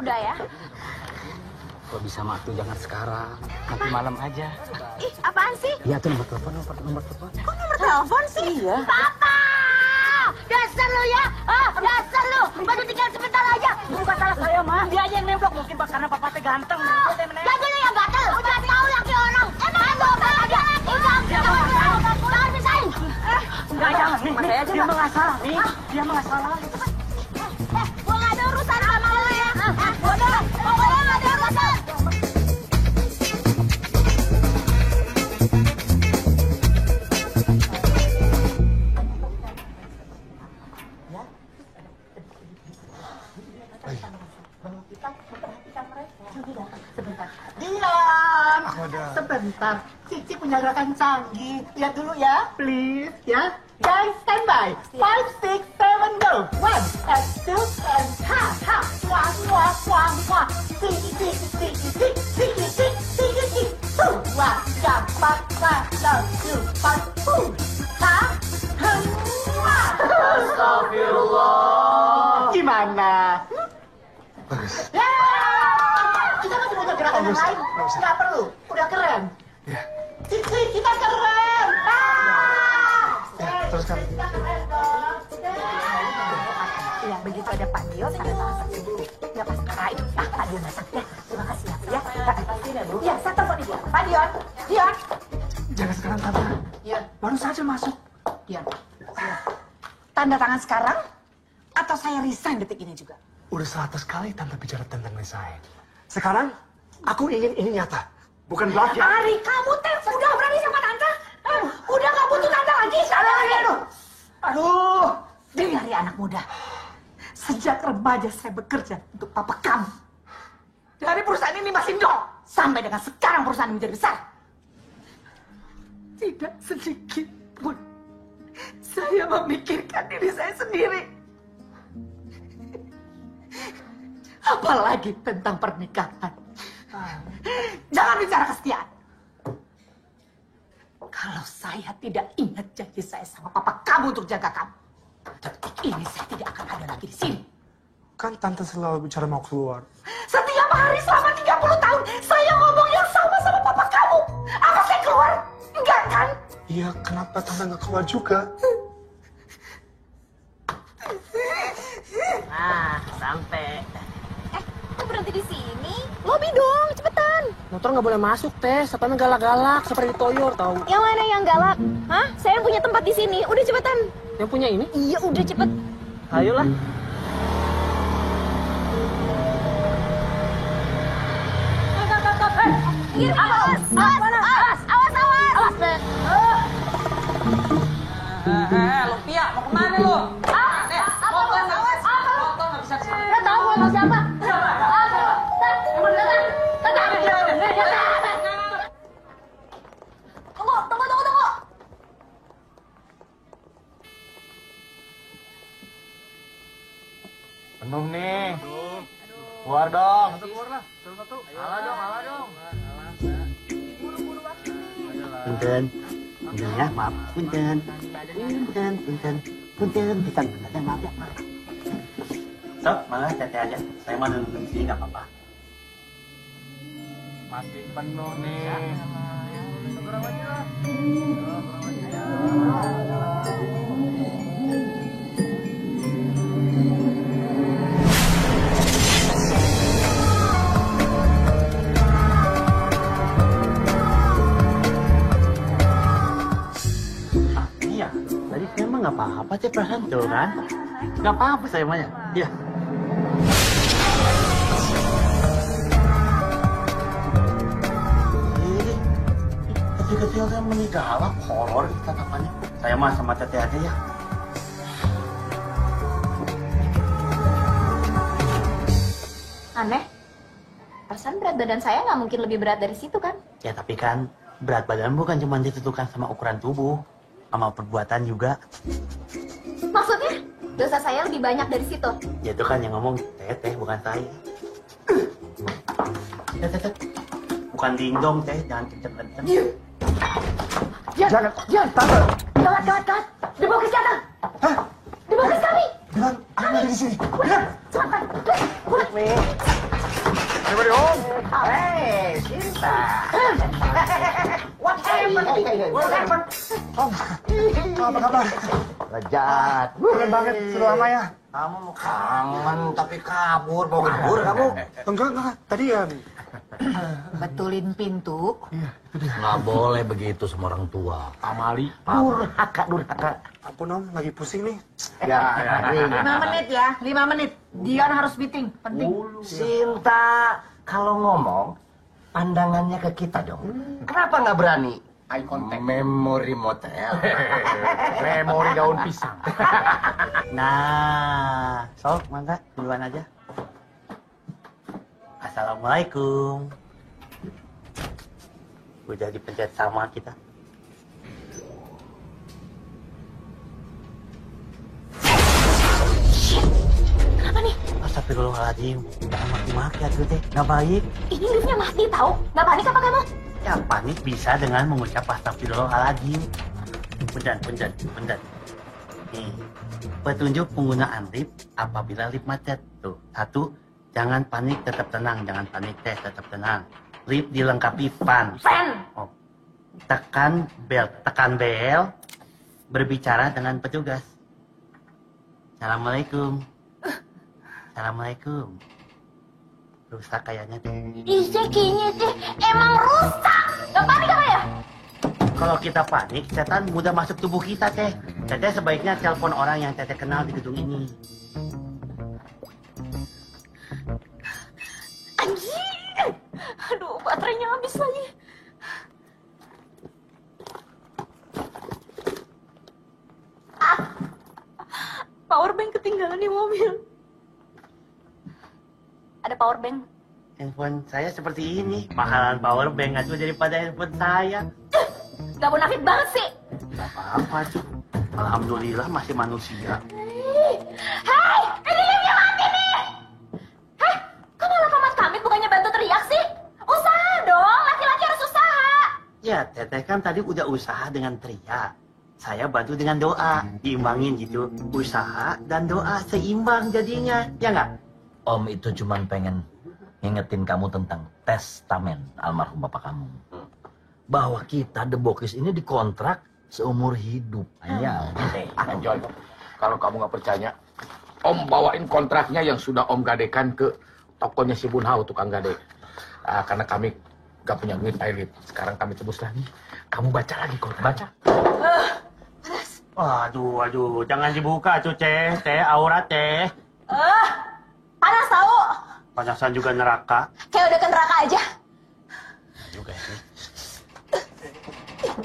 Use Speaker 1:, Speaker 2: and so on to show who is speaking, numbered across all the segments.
Speaker 1: udah ya.
Speaker 2: Kalau bisa mah tuh jangan sekarang, nanti malam aja.
Speaker 1: Ih, apaan sih?
Speaker 2: Iya tuh nomor telepon.
Speaker 1: Kok nomor telepon sih?
Speaker 2: Iya.
Speaker 1: Papa! Dasar lu ya! Dasar lu! Baru tinggal sebentar aja.
Speaker 2: Bukan salah saya, mah. Dia aja yang nemblok. Mungkin karena papa teh ganteng.
Speaker 1: Jadi lu yang gatel. Udah tahu laki orang. Emang lu apa aja? Jangan pisahin.
Speaker 2: Enggak, jangan nih. Dia mah nggak salah nih. Dia mah nggak salah.
Speaker 1: Gua nggak ada urusan sama lu ya. Pokoknya nggak ada urusan.
Speaker 3: Dian, sebentar. Cici punya gerakan canggih. Lihat dulu ya, please ya. Guys, standby. 5, 6, 7, go. 1, and 2, and ha, ha. Wah, wah, wah, wah. Tiki, tiki, tiki, tiki, tiki, tiki, tiki, tiki. Wah, gampang, dalam, cepat, ha, wah. Astagfirullah. Gimana?
Speaker 4: Bagus.
Speaker 3: Ya, kita masih punya gerakan yang lain. Nggak perlu, udah keren.
Speaker 4: Ya.
Speaker 3: Cici, kita keren.
Speaker 4: Teruskan.
Speaker 3: Kita keren dong.
Speaker 5: Ya, begitu ada Pak Dio, saya masak dulu. Ya, Pak Sekarang itu, Pak Dio masak ya. Terima kasih ya. Ya, saya telepon ibu. Pak Dion, Dion.
Speaker 4: Jangan sekarang, Tante.
Speaker 3: Iya.
Speaker 4: Baru saja masuk.
Speaker 5: Dion, tanda tangan sekarang atau saya resign detik ini juga?
Speaker 4: Udah 100 kali Tante bicara tentang resign. Sekarang, aku ingin ini nyata. Bukan bluff ya.
Speaker 5: Ari, kamu teh udah berani sama Tante? Udah gak butuh Tante lagi?
Speaker 3: Aduh.
Speaker 5: Dengar ya anak muda. Sejak remaja saya bekerja untuk papa kamu. Dari perusahaan ini masih nol. Sampai dengan sekarang perusahaan menjadi besar. Tidak sedikit pun saya memikirkan diri saya sendiri. Apalagi tentang pernikahan. Jangan bicara kesetiaan. Kalau saya tidak ingat janji saya sama papa kamu untuk jaga kamu, detik ini saya tidak akan ada lagi di sini.
Speaker 4: Kan Tante selalu bicara mau keluar.
Speaker 5: Setiap hari selama 30 tahun, saya ngomong yang sama papa kamu. Apa saya keluar? Enggak kan?
Speaker 4: Iya, kenapa Tante nggak keluar juga?
Speaker 2: Nah, sampai.
Speaker 1: Kok berhenti di sini? Lobby dong, cepetan.
Speaker 2: Motor nggak boleh masuk, teh. Satpamnya galak-galak seperti Toyor, tahu?
Speaker 1: Yang mana yang galak? Hah? Saya yang punya tempat di sini. Udah cepetan.
Speaker 2: Yang punya ini?
Speaker 1: Iya, udah cepet.
Speaker 2: Ayolah.
Speaker 1: Awas, awas, awas, awas.
Speaker 6: Lumpia, mau kemana lu? Motor nggak bisa kesana.
Speaker 1: Lo tau gue mau siapa? Tunggu.
Speaker 4: Penuh nih. Keluar dong.
Speaker 2: Keluar lah. Satu.
Speaker 4: Alah dong.
Speaker 2: Punten ya, maaf. Punten, maaf ya. Sok, malah teteh aja. Saya mah nungguin sini nggak apa-apa.
Speaker 4: Masih penuh nih.
Speaker 2: Iya, tadi saya mah nggak apa-apa sih perasaan tuh kan? Nggak apa-apa saya mah ya. Iya. Kecil-kecil saya meninggal horor tatapannya. Saya mah sama teteh aja ya.
Speaker 1: Aneh. Perasaan berat badan saya nggak mungkin lebih berat dari situ kan?
Speaker 2: Ya tapi kan berat badan bukan cuma ditentukan sama ukuran tubuh, sama perbuatan juga.
Speaker 1: Maksudnya? Dosa saya lebih banyak dari situ.
Speaker 2: Ya itu kan yang ngomong teteh bukan saya. Teteh. Bukan dingdong teh, jangan kenceng-kenceng.
Speaker 4: Jangan, Tante.
Speaker 5: Gawat. Dibawa ke sana.
Speaker 4: Hah?
Speaker 5: Dibawa ke kami.
Speaker 4: Bilang, ada di sini.
Speaker 5: Cepat. What happened? What happened?
Speaker 4: Om, apa kabar?
Speaker 2: Lejat.
Speaker 4: Keren banget, sudah lama ya?
Speaker 2: Kamu kangen tapi kabur. Mau kabur kamu?
Speaker 4: Enggak. Tadi ya...
Speaker 5: Betulin pintu.
Speaker 2: Nggak boleh begitu sama orang tua. Amali. Durhaka.
Speaker 4: Ampun Om, lagi pusing nih.
Speaker 2: Ya.
Speaker 5: 5 menit ya, 5 menit. Dion harus meeting, penting.
Speaker 2: Sinta, kalau ngomong, pandangannya ke kita dong. Kenapa nggak berani?
Speaker 3: Eye contact.
Speaker 2: Memori motel.
Speaker 3: Memori daun pisang.
Speaker 2: Nah, sok, mangga, duluan aja. Assalamualaikum. Udah dipencet sama kita.
Speaker 1: Kenapa nih?
Speaker 2: Astagfirullahaladzim. Jangan maki-maki atuh teh. Nggak baik.
Speaker 1: Ini liftnya mati tahu. Nggak panik apa kamu?
Speaker 2: Ya panik bisa dengan mengucap astagfirullahaladzim. Punten. Nih, petunjuk penggunaan lift apabila lift macet. Tuh, 1. Jangan panik, tetap tenang. Jangan panik teh, tetap tenang. Lift dilengkapi fan. Oh. Tekan bel. Berbicara dengan petugas. Assalamualaikum. Rusak kayaknya teh.
Speaker 1: Ih, kayaknya teh emang rusak. Nggak panik apa ya?
Speaker 2: Kalau kita panik, setan mudah masuk tubuh kita teh. Teteh sebaiknya telepon orang yang teteh kenal di gedung ini.
Speaker 1: Anjir. Aduh, baterainya habis lagi. Powerbank ketinggalan di mobil. Ada powerbank.
Speaker 2: Handphone saya seperti ini. Mahalan powerbank aja daripada handphone saya.
Speaker 1: Gak bonafit banget sih.
Speaker 2: Gak apa-apa tuh. Alhamdulillah masih manusia.
Speaker 1: Hei, ini liftnya mati nih. Heh, kok malah pamat kamit bukannya bantu teriak sih? Usaha dong, laki-laki harus usaha.
Speaker 2: Ya, teteh kan tadi udah usaha dengan teriak. Saya bantu dengan doa. Diimbangin gitu. Usaha dan doa seimbang jadinya. Ya nggak?
Speaker 7: Om itu cuman pengen ngingetin kamu tentang testamen almarhum bapak kamu. Bahwa kita The Bokis ini dikontrak seumur hidup. Ya,
Speaker 3: John, kalau kamu nggak percaya, Om bawain kontraknya yang sudah Om gadekan ke tokonya si Bunhau, tukang gade. Karena kami nggak punya duit air. Sekarang kami tebus lagi. Kamu baca lagi kontrak. Baca.
Speaker 2: Waduh, jangan dibuka tuh teh aurat teh.
Speaker 1: Panas tau.
Speaker 2: Panasan juga neraka.
Speaker 1: Kayak udah ke neraka aja.
Speaker 2: Juga sih.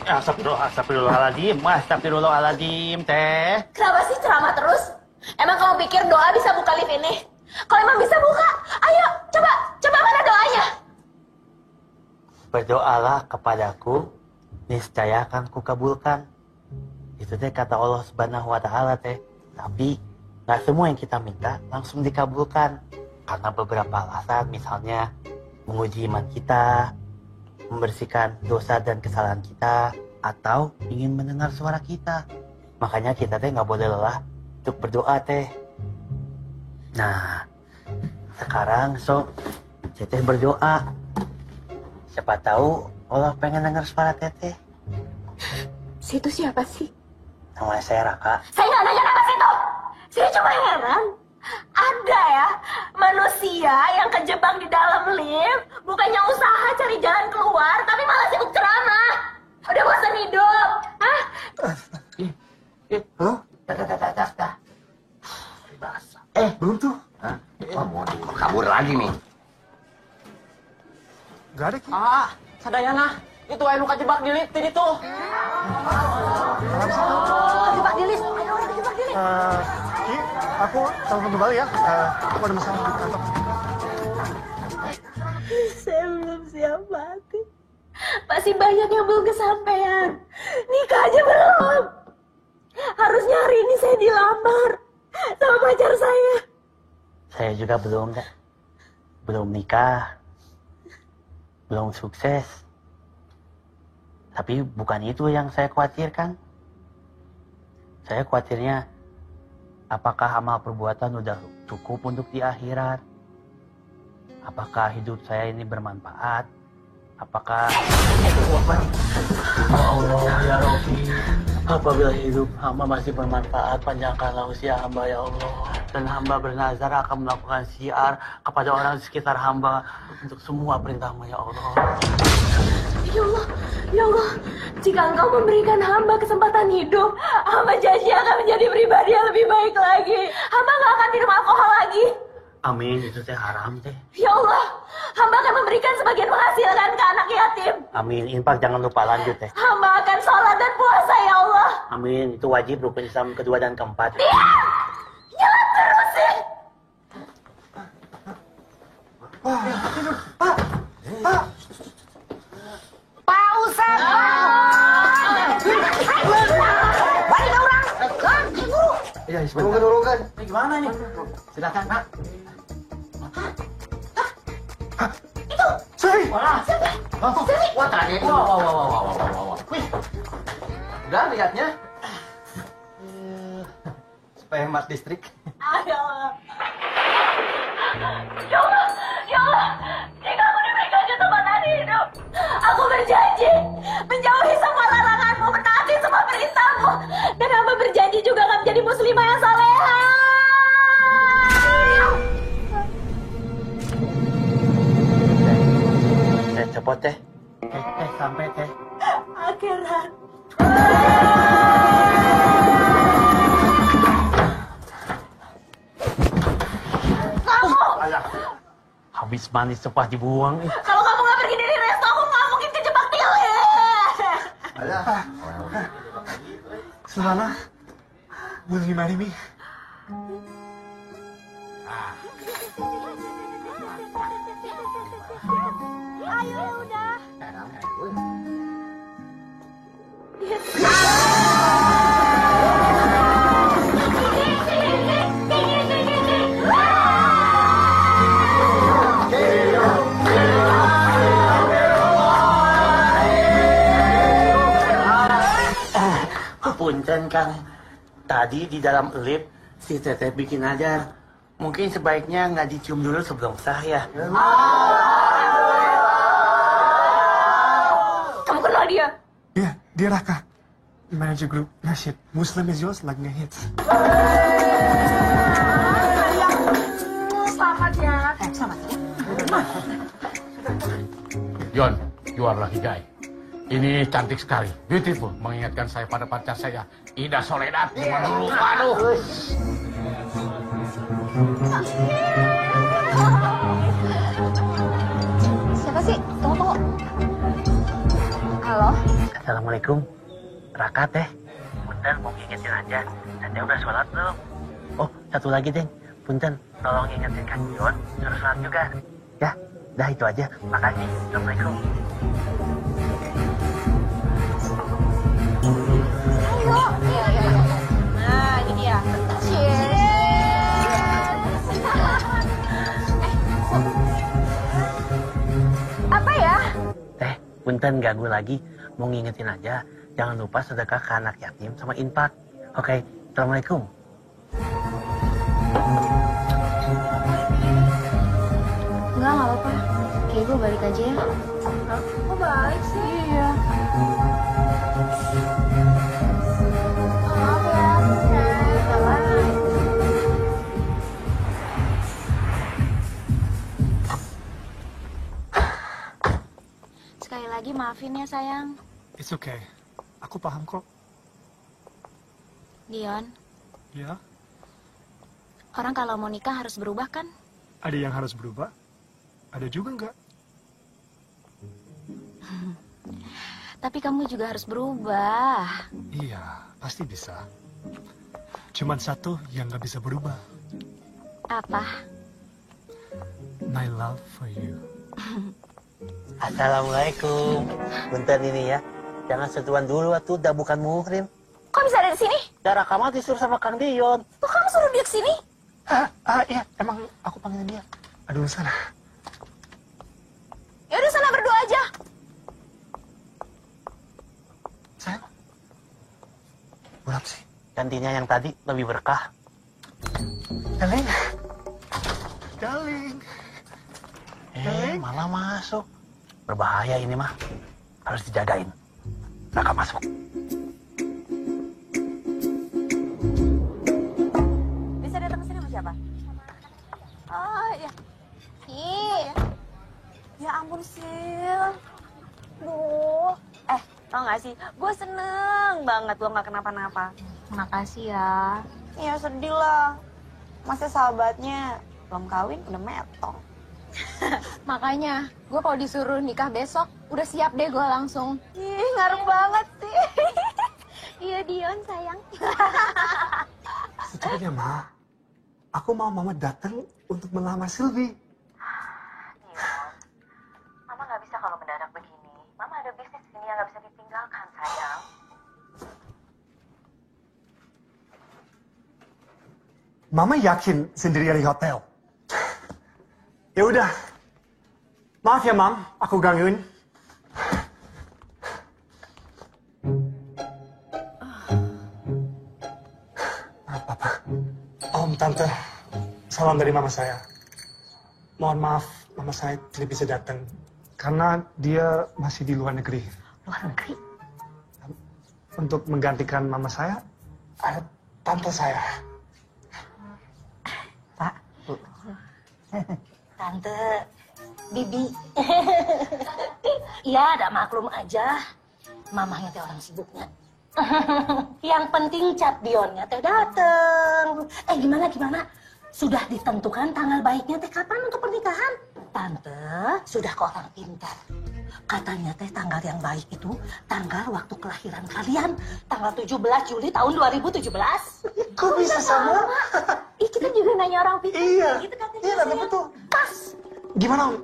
Speaker 2: Astagfirullahaladzim teh.
Speaker 1: Kenapa sih ceramah terus? Emang kamu pikir doa bisa buka lift ini? Kalau emang bisa buka, ayo coba mana doanya?
Speaker 2: Berdoalah kepadaku, niscaya akan kukabulkan. Itu teh kata Allah Subhanahu wa Ta'ala teh. Tapi nggak semua yang kita minta langsung dikabulkan. Karena beberapa alasan, misalnya menguji iman kita, membersihkan dosa dan kesalahan kita, atau ingin mendengar suara kita. Makanya kita teh nggak boleh lelah untuk berdoa teh. Nah, sekarang teteh berdoa. Siapa tahu Allah pengen dengar suara teteh.
Speaker 1: Situ siapa sih?
Speaker 2: Namanya saya Raka.
Speaker 1: Saya nggak nanya nama situ. Saya cuma heran. Ada ya manusia yang kejebak di dalam lift, bukannya usaha cari jalan keluar, tapi malah sibuk ceramah. Udah bosan hidup. Hah?
Speaker 4: Belum tuh.
Speaker 3: Kabur lagi nih.
Speaker 4: Gak ada, Ki.
Speaker 6: Sadayana. Itu anu kajebak di lift tadi tuh.
Speaker 1: Kejebak di lift. Ayo orang kejebak di lift.
Speaker 4: Ki, aku telepon kembali ya. Aku ada masalah di kantor.
Speaker 1: Saya belum siap mati. Masih banyak yang belum kesampaian. Nikah aja belum. Harusnya hari ini saya dilamar sama pacar saya.
Speaker 2: Saya juga belum nikah, belum sukses. Tapi bukan itu yang saya khawatirkan. Saya khawatirnya apakah amal perbuatan udah cukup untuk di akhirat? Apakah hidup saya ini bermanfaat? Apakah Ya Allah ya Rabbi, apabila hidup hamba masih bermanfaat, panjangkanlah usia hamba ya Allah. Dan hamba bernazar akan melakukan syiar kepada orang di sekitar hamba untuk semua perintahmu ya Allah.
Speaker 1: Ya Allah, jika engkau memberikan hamba kesempatan hidup, hamba janji akan menjadi pribadi yang lebih baik lagi. Hamba gak akan minum alkohol lagi.
Speaker 2: Amin, itu teh haram teh.
Speaker 1: Ya Allah, hamba akan memberikan sebagian penghasilan ke anak yatim.
Speaker 2: Amin, infak jangan lupa lanjut teh.
Speaker 1: Hamba akan sholat dan puasa ya Allah.
Speaker 2: Amin, itu wajib rukun Islam kedua dan keempat.
Speaker 1: Diam! Jangan terus sih.
Speaker 5: Pak Ustaz. Balik orang. Guru.
Speaker 2: Iya, sebentar.
Speaker 6: Ini gimana nih? Silakan, Pak.
Speaker 4: Sari!
Speaker 6: Wah, tadi. Wah. Wih. Udah lihatnya. Supaya hemat listrik.
Speaker 1: Ya Allah. Ya Allah, ya Allah. Jika aku diberikan kesempatan hidup, aku berjanji menjauhi semua laranganmu, menaati semua perintahmu, dan hamba berjanji juga akan menjadi muslimah yang saleha.
Speaker 2: Teh cepot teh. Teh sampai teh.
Speaker 1: Akhirat.
Speaker 2: Habis manis cepat dibuang.
Speaker 1: Kalau kamu nggak pergi dari resto, aku nggak mungkin kejebak tile.
Speaker 4: Silvana, will you marry me?
Speaker 1: Ayo udah.
Speaker 2: Punten Kang, tadi di dalam lift si Teteh bikin ajar. Mungkin sebaiknya nggak dicium dulu sebelum sah ya.
Speaker 1: Kamu kenal dia?
Speaker 4: Ya, dia Raka. Manager grup Nasyid. Muslim is yours lagi ngehits.
Speaker 5: Selamat ya. Selamat ya.
Speaker 8: Yon, you are lucky guy. Ini cantik sekali, beautiful, mengingatkan saya pada pacar saya, Ida Soledad. Zaman dulu, aduh.
Speaker 5: Siapa sih? Tunggu. Halo?
Speaker 2: Assalamualaikum. Raka teh. Punten mau ngingetin aja. Teteh udah sholat belum? Oh, satu lagi deh. Punten, tolong ingetin Kang Yon, suruh sholat juga. Ya, dah itu aja. Makasih. Assalamualaikum.
Speaker 5: Ayo. Iya. Nah, ini dia. Cheers. Apa ya?
Speaker 2: Teh, punten ganggu lagi. Mau ngingetin aja. Jangan lupa sedekah ke anak yatim sama infak. Oke, Assalamualaikum.
Speaker 9: Enggak apa-apa. Kayak gue balik aja ya.
Speaker 5: Kok baik sih? Iya. Maaf ya. Bye.
Speaker 9: Sekali lagi maafin ya sayang.
Speaker 4: It's okay. Aku paham kok.
Speaker 9: Dion,
Speaker 4: Ya,
Speaker 9: orang kalau mau nikah harus berubah kan?
Speaker 4: ada yang harus berubah. Ada juga enggak.
Speaker 9: Tapi kamu juga harus berubah.
Speaker 4: Iya, pasti bisa. Cuman satu yang nggak bisa berubah.
Speaker 9: Apa?
Speaker 4: My love for you.
Speaker 2: Assalamualaikum. Punten ini ya. Jangan sentuhan dulu atuh, udah bukan muhrim.
Speaker 1: Kok bisa ada di sini?
Speaker 2: Darah kamu disuruh sama Kang Dion.
Speaker 1: Kok kamu suruh dia kesini?
Speaker 4: Iya, emang aku panggilin dia. Aduh, sana.
Speaker 1: Ya udah sana berdoa aja.
Speaker 4: Sayang. Berapa sih?
Speaker 2: Gantinya yang tadi lebih berkah.
Speaker 4: Darling. Darling.
Speaker 2: Malah masuk. Berbahaya ini mah. Harus dijagain. Raka masuk.
Speaker 1: Bisa datang ke sini sama siapa? Oh iya. Ih. Ya ampun Sil. Duh. Tau gak sih? Gue seneng banget lo gak kenapa-napa.
Speaker 9: Makasih ya.
Speaker 1: Ya sedih lah. Masa sahabatnya belum kawin udah metong.
Speaker 9: Makanya, gue kalau disuruh nikah besok, udah siap deh gue langsung.
Speaker 1: Ih, ngaruh banget sih.
Speaker 9: Iya Dion sayang.
Speaker 4: Secepatnya, Ma. Aku mau Mama datang untuk melamar Sylvie.
Speaker 1: Mama gak bisa kalau mendadak begini. Mama ada bisnis ini yang gak bisa ditinggalkan, sayang.
Speaker 4: Mama yakin sendirian di hotel? Ya udah. Maaf ya, Mam. Aku gangguin. Papa. Om, Tante. Salam dari Mama saya. Mohon maaf, Mama saya tidak bisa datang. Karena dia masih di luar negeri.
Speaker 1: Luar negeri?
Speaker 4: Untuk menggantikan Mama saya, ada Tante saya.
Speaker 5: Pak. Tante, Bibi.
Speaker 1: Iya, ada maklum aja. Mamahnya teh orang sibuknya. Yang penting Cap Dionnya teh dateng. Gimana? Sudah ditentukan tanggal baiknya teh kapan untuk pernikahan? Tante, sudah ke orang pintar. Katanya teh tanggal yang baik itu tanggal waktu kelahiran kalian. Tanggal 17 Juli tahun 2017.
Speaker 4: Kok bisa sama?
Speaker 1: Ih, kita juga nanya orang pintar.
Speaker 4: Iya,
Speaker 1: Gitu katanya.
Speaker 4: iya, tapi betul.
Speaker 1: Pas.
Speaker 4: Gimana, Om?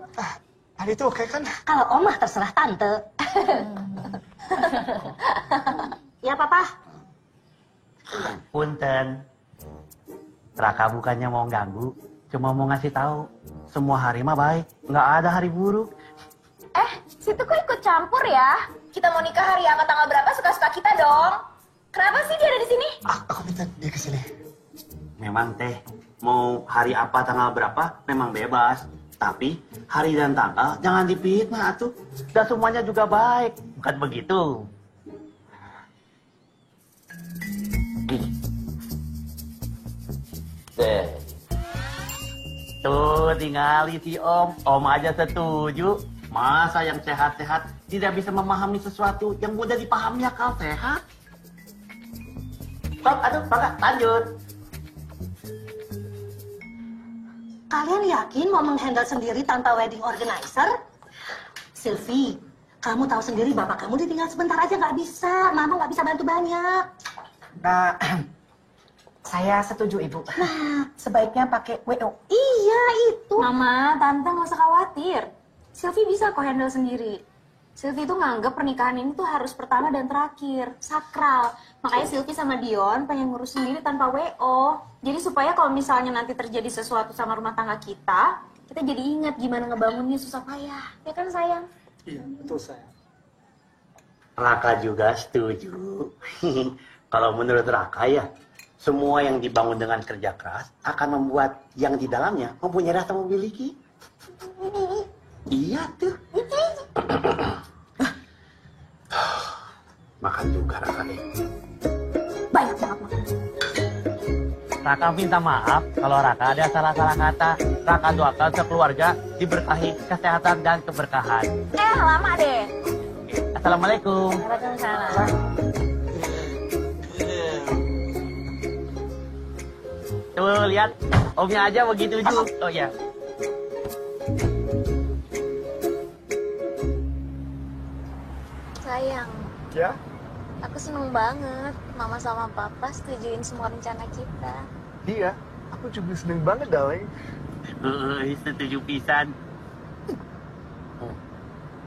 Speaker 4: Tadi itu oke kan?
Speaker 1: Kalau omah terserah tante. Ya, Papa.
Speaker 2: Punten. Raka bukannya mau ganggu, cuma mau ngasih tahu. Semua hari mah baik, nggak ada hari buruk.
Speaker 1: Situ kok ikut campur ya? Kita mau nikah hari apa tanggal berapa suka-suka kita dong. Kenapa sih dia ada di sini?
Speaker 4: Aku minta dia ke sini.
Speaker 2: Memang teh, mau hari apa tanggal berapa memang bebas. Tapi hari dan tanggal jangan dipitnah atuh. Dan semuanya juga baik, bukan begitu? Deh. Tuh tinggali si Om. Om aja setuju. Masa yang sehat-sehat tidak bisa memahami sesuatu yang mudah dipahami akal sehat? Stop, aduh, Bangga, lanjut.
Speaker 1: Kalian yakin mau menghandle sendiri tanpa wedding organizer? Sylvie, kamu tahu sendiri bapak kamu ditinggal sebentar aja nggak bisa. Mama nggak bisa bantu banyak.
Speaker 5: Nah, saya setuju Ibu.
Speaker 1: Nah,
Speaker 5: Sebaiknya pakai WO.
Speaker 1: iya itu.
Speaker 9: Mama, Tante nggak usah khawatir. Sylvie bisa kok handle sendiri. Sylvie tuh nganggep pernikahan ini tuh harus pertama dan terakhir, sakral. Makanya Sylvie sama Dion pengen ngurus sendiri tanpa WO. Jadi supaya kalau misalnya nanti terjadi sesuatu sama rumah tangga kita jadi ingat gimana ngebangunnya susah payah. Ya kan sayang?
Speaker 4: Iya, betul saya.
Speaker 2: Raka juga setuju. Kalau menurut Raka ya, semua yang dibangun dengan kerja keras akan membuat yang di dalamnya mempunyai rasa memiliki. Iya tuh. Makan juga Raka nih.
Speaker 1: Banyak banget makan.
Speaker 2: Raka minta maaf kalau Raka ada salah-salah kata. Raka doakan sekeluarga diberkahi kesehatan dan keberkahan.
Speaker 1: Lama deh.
Speaker 2: Assalamualaikum.
Speaker 1: Waalaikumsalam.
Speaker 2: Tuh lihat, omnya aja begitu juga. Oh ya.
Speaker 9: Sayang,
Speaker 4: Ya?
Speaker 9: aku seneng banget Mama sama Papa setujuin semua rencana kita.
Speaker 4: Iya. Aku juga seneng banget, darling.
Speaker 2: Setuju pisan.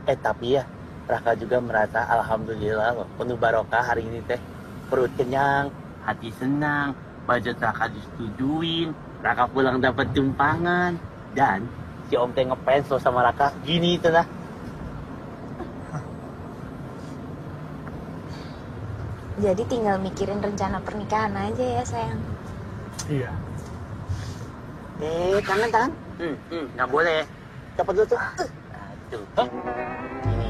Speaker 2: Tapi ya, Raka juga merasa alhamdulillah loh, penuh barokah hari ini teh. Perut kenyang, hati senang, budget Raka disetujuin, Raka pulang dapat tumpangan, dan si Om teh ngefans loh sama Raka. Gini itu lah.
Speaker 9: Jadi tinggal mikirin rencana pernikahan aja ya sayang.
Speaker 4: Iya.
Speaker 2: Tangan. Nggak boleh. Cepat dulu tuh. Tuh. Hah? Ini.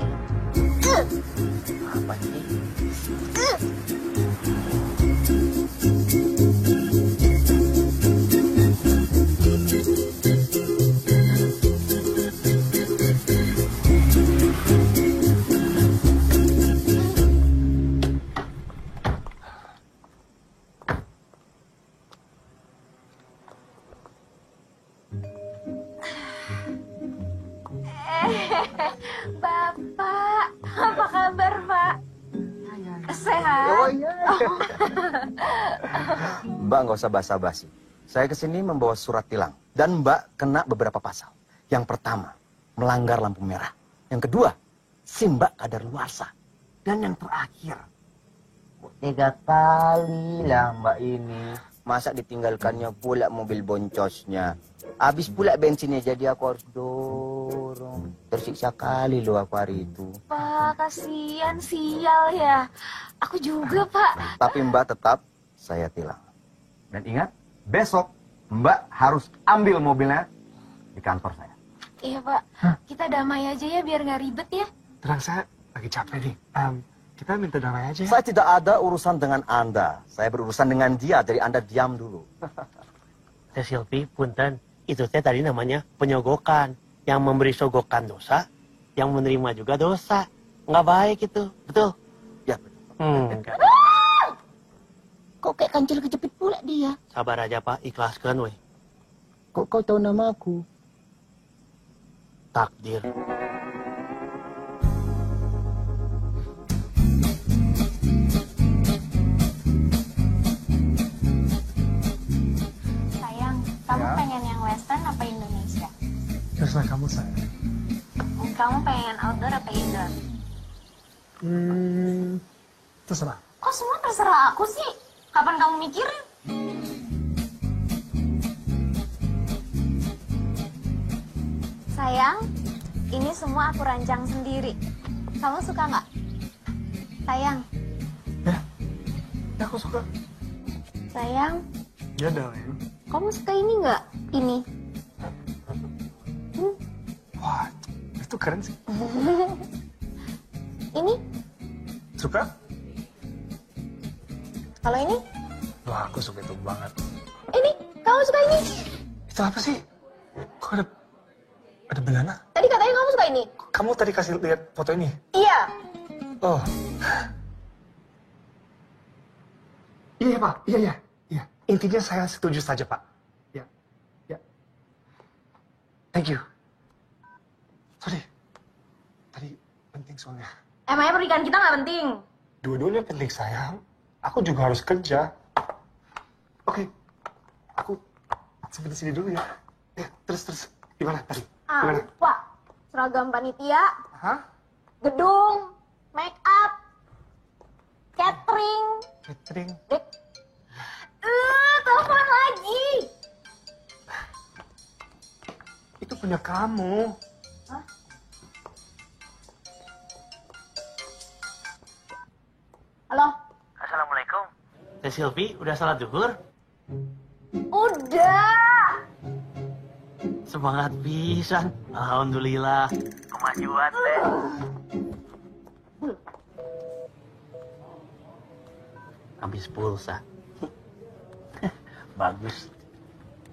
Speaker 2: Apa sih?
Speaker 9: Bapak, apa kabar, Pak? Sehat?
Speaker 10: Oh iya. Mbak nggak usah basa-basi. Saya kesini membawa surat tilang. Dan Mbak kena beberapa pasal. Yang pertama, melanggar lampu merah. Yang kedua, SIM Mbak kadaluarsa. Dan yang terakhir, 3 kali lah Mbak ini. Masa ditinggalkannya pula mobil boncosnya. Habis pula bensinnya, jadi aku harus dorong. Tersiksa kali loh aku hari itu.
Speaker 9: Pak, kasihan, sial ya. Aku juga, Pak.
Speaker 10: Tapi Mbak tetap saya tilang. Dan ingat, besok Mbak harus ambil mobilnya di kantor saya.
Speaker 9: Iya, Pak. Kita damai aja ya biar nggak ribet ya.
Speaker 4: Tenang, saya lagi capek nih. Kita minta damai aja ya.
Speaker 10: Saya tidak ada urusan dengan Anda. Saya berurusan dengan dia, jadi Anda diam dulu.
Speaker 2: Teh Silvi, punten. Itu teh tadi namanya penyogokan. Yang memberi sogokan dosa, yang menerima juga dosa. Nggak baik itu, betul?
Speaker 10: Ya,
Speaker 2: Enggak.
Speaker 10: Kok kayak kancil kejepit pula dia?
Speaker 2: Sabar aja, Pak. Ikhlaskan, weh.
Speaker 10: Kok kau tahu nama aku?
Speaker 2: Takdir.
Speaker 9: Sayang, kamu pengen yang western apa Indonesia?
Speaker 4: Terserah kamu, saya.
Speaker 9: Kamu pengen outdoor apa indoor?
Speaker 4: Terserah.
Speaker 9: Kok semua terserah aku sih? Kapan kamu mikirin? Sayang, ini semua aku rancang sendiri. Kamu suka nggak? Sayang.
Speaker 4: Ya, aku suka.
Speaker 9: Sayang,
Speaker 4: Ya, darling.
Speaker 9: kamu suka ini nggak? Ini.
Speaker 4: Wah, itu keren sih.
Speaker 9: Ini?
Speaker 4: Suka?
Speaker 9: Kalau ini?
Speaker 4: Wah, aku suka itu banget.
Speaker 9: Ini? Kamu suka ini?
Speaker 4: Itu apa sih? Kok ada belana?
Speaker 9: Tadi katanya kamu suka ini?
Speaker 4: Kamu tadi kasih lihat foto ini?
Speaker 9: Iya.
Speaker 4: Oh. Iya, Pak. Iya. Intinya saya setuju saja, Pak. Ya. Thank you. Sorry. Tadi penting soalnya.
Speaker 9: Emangnya pernikahan kita nggak penting?
Speaker 4: Dua-duanya penting, sayang. Aku juga harus kerja. Oke. Aku sampai di sini dulu ya. Ya, terus. Gimana tadi? Gimana?
Speaker 9: Pak, seragam panitia,
Speaker 4: Hah?
Speaker 9: gedung, make up, catering.
Speaker 4: Catering.
Speaker 9: Telepon lagi.
Speaker 4: Itu punya kamu.
Speaker 9: Hah? Halo?
Speaker 2: Assalamualaikum. Teh Silvi, udah salat zuhur?
Speaker 9: Udah.
Speaker 2: Semangat pisan. Alhamdulillah. Kemajuan, teh. Habis pulsa. Bagus.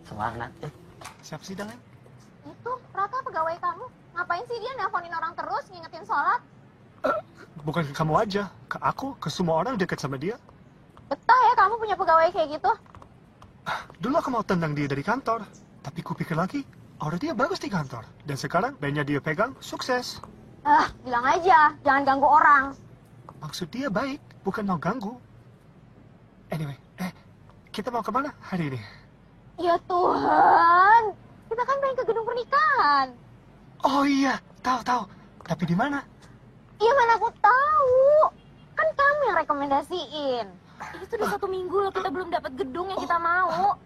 Speaker 2: Semangat, teh.
Speaker 4: Siapa sih, Dang?
Speaker 9: Itu, Raka pegawai kamu. Ngapain sih dia nelponin orang terus, ngingetin sholat?
Speaker 4: Bukan ke kamu aja, ke aku, ke semua orang dekat sama dia.
Speaker 9: Betah ya kamu punya pegawai kayak gitu?
Speaker 4: Dulu aku mau tendang dia dari kantor, tapi kupikir lagi, aura dia bagus di kantor. Dan sekarang bandnya dia pegang, sukses.
Speaker 9: Bilang aja, jangan ganggu orang.
Speaker 4: Maksud dia baik, bukan mau ganggu. Anyway, kita mau kemana hari ini?
Speaker 9: Ya Tuhan, kita kan pengen ke gedung pernikahan.
Speaker 4: Oh iya, tahu. Tapi di mana?
Speaker 9: Iya mana aku tahu. Kan kamu yang rekomendasiin. Ini tuh udah 1 minggu loh kita belum dapat gedung yang kita mau.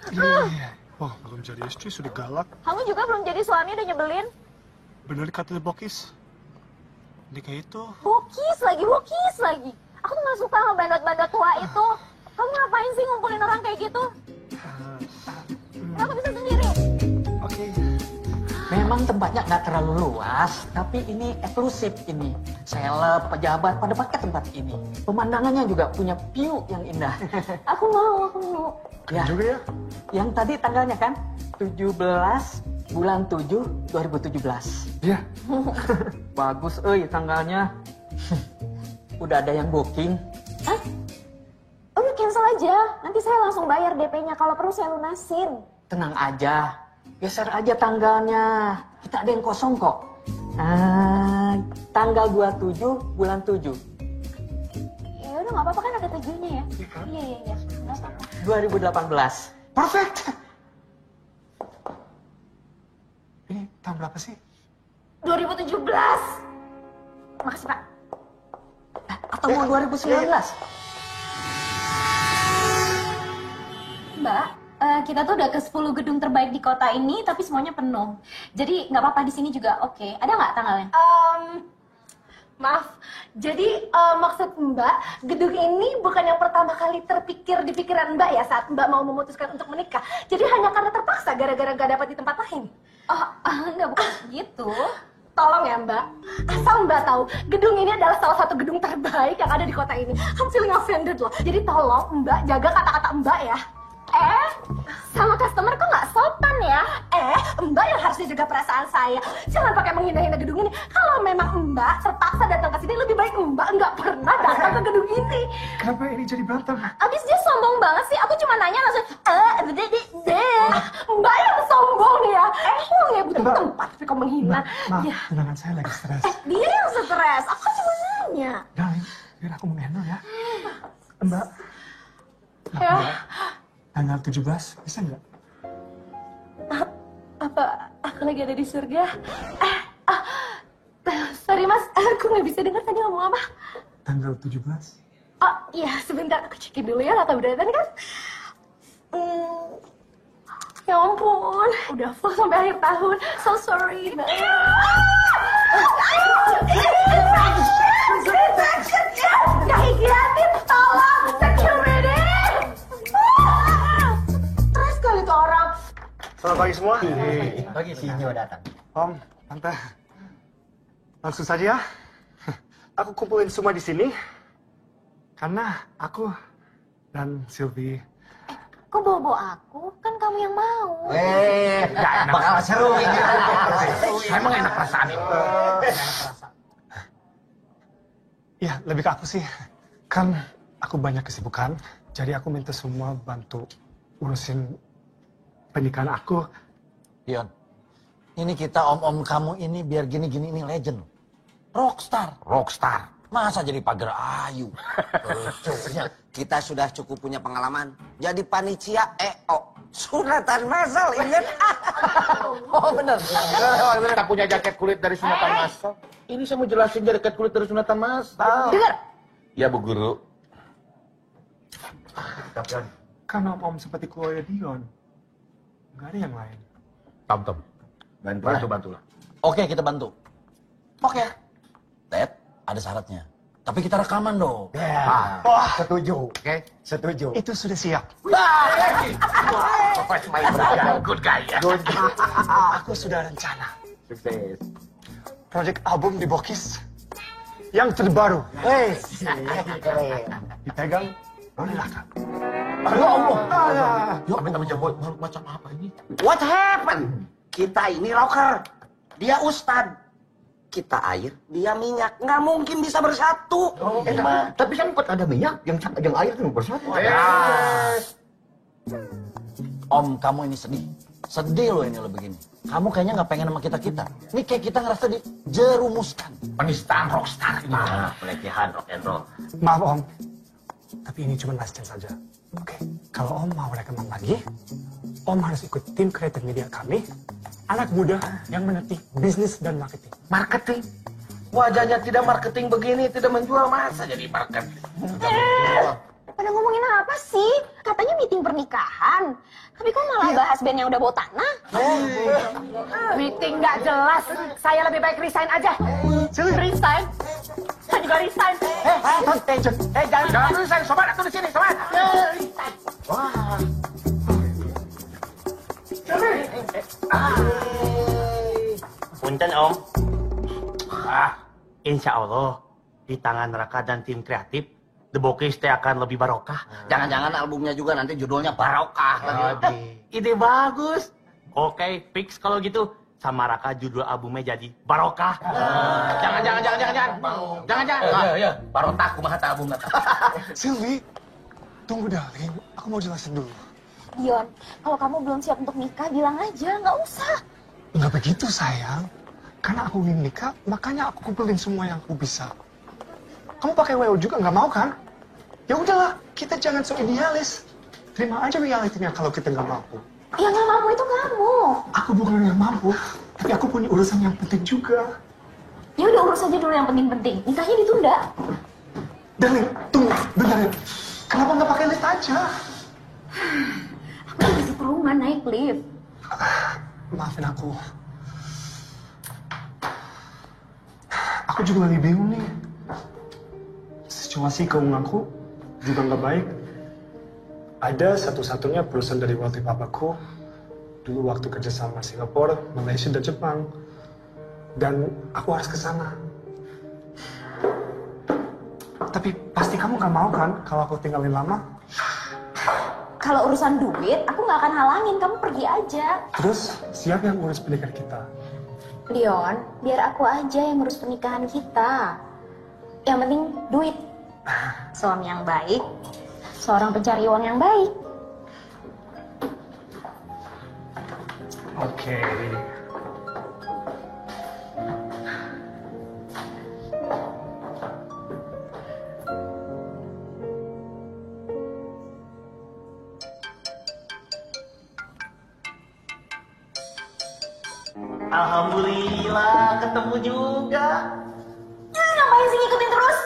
Speaker 4: Iya. Wah, belum jadi istri sudah galak.
Speaker 9: Kamu juga belum jadi suami udah nyebelin.
Speaker 4: Bener kata Bokis. Ini kayak itu.
Speaker 9: Bokis lagi. Aku tuh gak suka sama bandot-bandot tua itu. Kamu ngapain sih ngumpulin orang kayak gitu? Aku bisa sendiri.
Speaker 4: Oke. Mem,
Speaker 3: Memang tempatnya nggak terlalu luas, tapi ini eksklusif ini. Seleb, pejabat pada pakai tempat ini. Pemandangannya juga punya view yang indah.
Speaker 9: Aku mau.
Speaker 3: Ya,
Speaker 4: Juga ya?
Speaker 3: yang tadi tanggalnya kan 17 bulan 7 2017.
Speaker 4: Iya.
Speaker 3: Bagus, tanggalnya. Udah ada yang booking.
Speaker 9: Hah? Udah cancel aja. Nanti saya langsung bayar DP-nya. Kalau perlu saya lunasin.
Speaker 3: Tenang aja, geser aja tanggalnya. Kita ada yang kosong kok. Tanggal 27 bulan 7
Speaker 9: Ya udah nggak apa-apa kan ada 7-nya ya. Iya. Nggak apa-apa.
Speaker 3: 2018.
Speaker 4: Perfect. Ini tahun berapa sih?
Speaker 9: 2017. Makasih Pak.
Speaker 3: Atau mau 2019?
Speaker 9: Mbak, kita tuh udah ke 10 gedung terbaik di kota ini, tapi semuanya penuh. Jadi nggak apa-apa di sini juga oke. Ada nggak tanggalnya?
Speaker 1: Maaf, jadi maksud Mbak, gedung ini bukan yang pertama kali terpikir di pikiran Mbak ya saat Mbak mau memutuskan untuk menikah. Jadi hanya karena terpaksa gara-gara gak dapat di tempat lain.
Speaker 9: Oh, enggak bukan gitu.
Speaker 1: Tolong ya Mbak, asal Mbak tahu, gedung ini adalah salah satu gedung terbaik yang ada di kota ini. I'm feeling offended loh. Jadi tolong Mbak jaga kata-kata Mbak ya. Sama customer kok nggak sopan ya? Mbak yang harusnya jaga perasaan saya. Jangan pakai menghina-hina gedung ini. Kalau memang Mbak terpaksa datang ke sini, lebih baik Mbak nggak pernah datang ke gedung ini.
Speaker 4: Kenapa ini jadi berantem?
Speaker 9: Abis dia sombong banget sih. Aku cuma nanya langsung,
Speaker 1: Mbak yang sombong nih ya. Emang ya butuh tempat tapi kok menghina.
Speaker 4: Maaf,
Speaker 1: Ya.
Speaker 4: tunangan saya lagi stres.
Speaker 1: Dia yang stres. Aku cuma nanya.
Speaker 4: Darling, biar aku menghandle ya. Mbak.
Speaker 1: Ya.
Speaker 4: Tanggal 17, bisa nggak?
Speaker 1: Apa aku lagi ada di surga? Sorry mas, aku nggak bisa dengar tadi ngomong apa.
Speaker 4: Tanggal 17?
Speaker 1: Oh iya, sebentar aku cekin dulu ya rata beneran kan. Ya ampun, udah full sampai akhir tahun. So sorry. Kehikiatin, tolong security. Stres kali tuh orang.
Speaker 4: Selamat pagi semua.
Speaker 10: Pagi Sinyo datang.
Speaker 4: Om, Tante. Langsung saja ya. Aku kumpulin semua di sini. Karena aku dan Sylvie.
Speaker 9: kok bawa aku? Kan kamu yang mau.
Speaker 8: Nggak enak.
Speaker 10: Bakal seru ini.
Speaker 8: Emang enak perasaan itu.
Speaker 4: Ya, lebih ke aku sih. Kan aku banyak kesibukan. Jadi aku minta semua bantu urusin pernikahan aku.
Speaker 7: Dion, ini kita om-om kamu ini biar gini-gini ini legend. Rockstar. Masa jadi pagar ayu?
Speaker 11: Kita sudah cukup punya pengalaman. Jadi panitia EO. Sunatan masal, ingat?
Speaker 7: Oh bener.
Speaker 8: Kita punya jaket kulit dari sunatan masal. Ini saya mau jelasin jaket kulit dari sunatan masal.
Speaker 9: Dengar.
Speaker 8: Ya Bu Guru.
Speaker 4: Kan om-om seperti keluarga Dion. Nggak ada yang lain.
Speaker 8: Tom. Bantu lah.
Speaker 7: Oke, kita bantu. Oke. Ted, ada syaratnya. Tapi kita rekaman dong.
Speaker 10: Wah, setuju.
Speaker 8: Oke.
Speaker 10: Setuju.
Speaker 4: Itu sudah siap.
Speaker 8: Good guy ya.
Speaker 4: Aku sudah rencana.
Speaker 10: Sukses.
Speaker 4: Project album di Bokis. Yang terbaru.
Speaker 10: Keren.
Speaker 4: Dipegang oleh Laka.
Speaker 10: Ya Allah.
Speaker 8: Yuk, minta macam apa ini?
Speaker 11: What happened? Kita ini rocker. Dia ustad. Kita air, dia minyak. Nggak mungkin bisa bersatu.
Speaker 10: Tapi sempat ada minyak, yang air itu bersatu.
Speaker 7: Om, kamu ini sedih. Sedih loh ini lo begini. Kamu kayaknya nggak pengen sama kita-kita. Ini kayak kita ngerasa dijerumuskan.
Speaker 8: Penistaan rockstar ini.
Speaker 10: Pelecehan rock and roll.
Speaker 4: Maaf om. Tapi ini cuma last chance saja. Oke, kalau om mau rekaman lagi, om harus ikut tim kreatif media kami, anak muda yang mengerti bisnis dan marketing.
Speaker 8: Marketing. Wajahnya tidak marketing begini, tidak menjual, masa jadi marketing.
Speaker 9: Pada ngomongin apa sih? Katanya meeting pernikahan. Tapi kok malah bahas band yang udah bawa tanah?
Speaker 1: Meeting nggak jelas. Saya lebih baik resign aja. Resign. Saya juga resign.
Speaker 8: Jangan resign, sobat aku di sini, sobat.
Speaker 2: Punten Om. Insya Allah di tangan Raka dan tim kreatif, The Bokis teh akan lebih barokah.
Speaker 11: Jangan-jangan albumnya juga nanti judulnya Barokah lagi.
Speaker 2: Ide bagus. Oke, fix kalau gitu. Sama Raka judul albumnya jadi Barokah.
Speaker 6: Jangan.
Speaker 11: Iya. Barokah kumaha ta albumna.
Speaker 4: Sylvie, tunggu darling. Aku mau jelasin dulu.
Speaker 9: Dion, kalau kamu belum siap untuk nikah, bilang aja, nggak usah.
Speaker 4: Nggak begitu sayang. Karena aku ingin nikah, makanya aku kumpulin semua yang aku bisa. Kamu pakai WO juga nggak mau kan? Ya udahlah, kita jangan so idealis. Terima aja realitinya kalau kita nggak mampu.
Speaker 9: Yang nggak mampu itu kamu.
Speaker 4: Aku bukan yang mampu, tapi aku punya urusan yang penting juga.
Speaker 9: Ya udah urus aja dulu yang penting-penting. Nikahnya ditunda.
Speaker 4: Darling, tunggu, bentar ya. Kenapa nggak pakai lift aja?
Speaker 9: Aku lagi di perumahan naik lift.
Speaker 4: Maafin aku. Aku juga lagi bingung nih. Situasi keuanganku juga nggak baik. Ada satu-satunya perusahaan dari waktu papaku dulu waktu kerja sama Singapura, Malaysia, dan Jepang. Dan aku harus ke sana. Tapi pasti kamu nggak mau kan kalau aku tinggalin lama?
Speaker 9: Kalau urusan duit, aku nggak akan halangin. Kamu pergi aja.
Speaker 4: Terus siapa yang urus pernikahan kita?
Speaker 9: Leon, biar aku aja yang ngurus pernikahan kita. Yang penting duit. Suami yang baik, seorang pencari uang yang baik.
Speaker 4: Oke.
Speaker 2: Alhamdulillah ketemu juga.
Speaker 1: Ngapain sih ngikutin terus?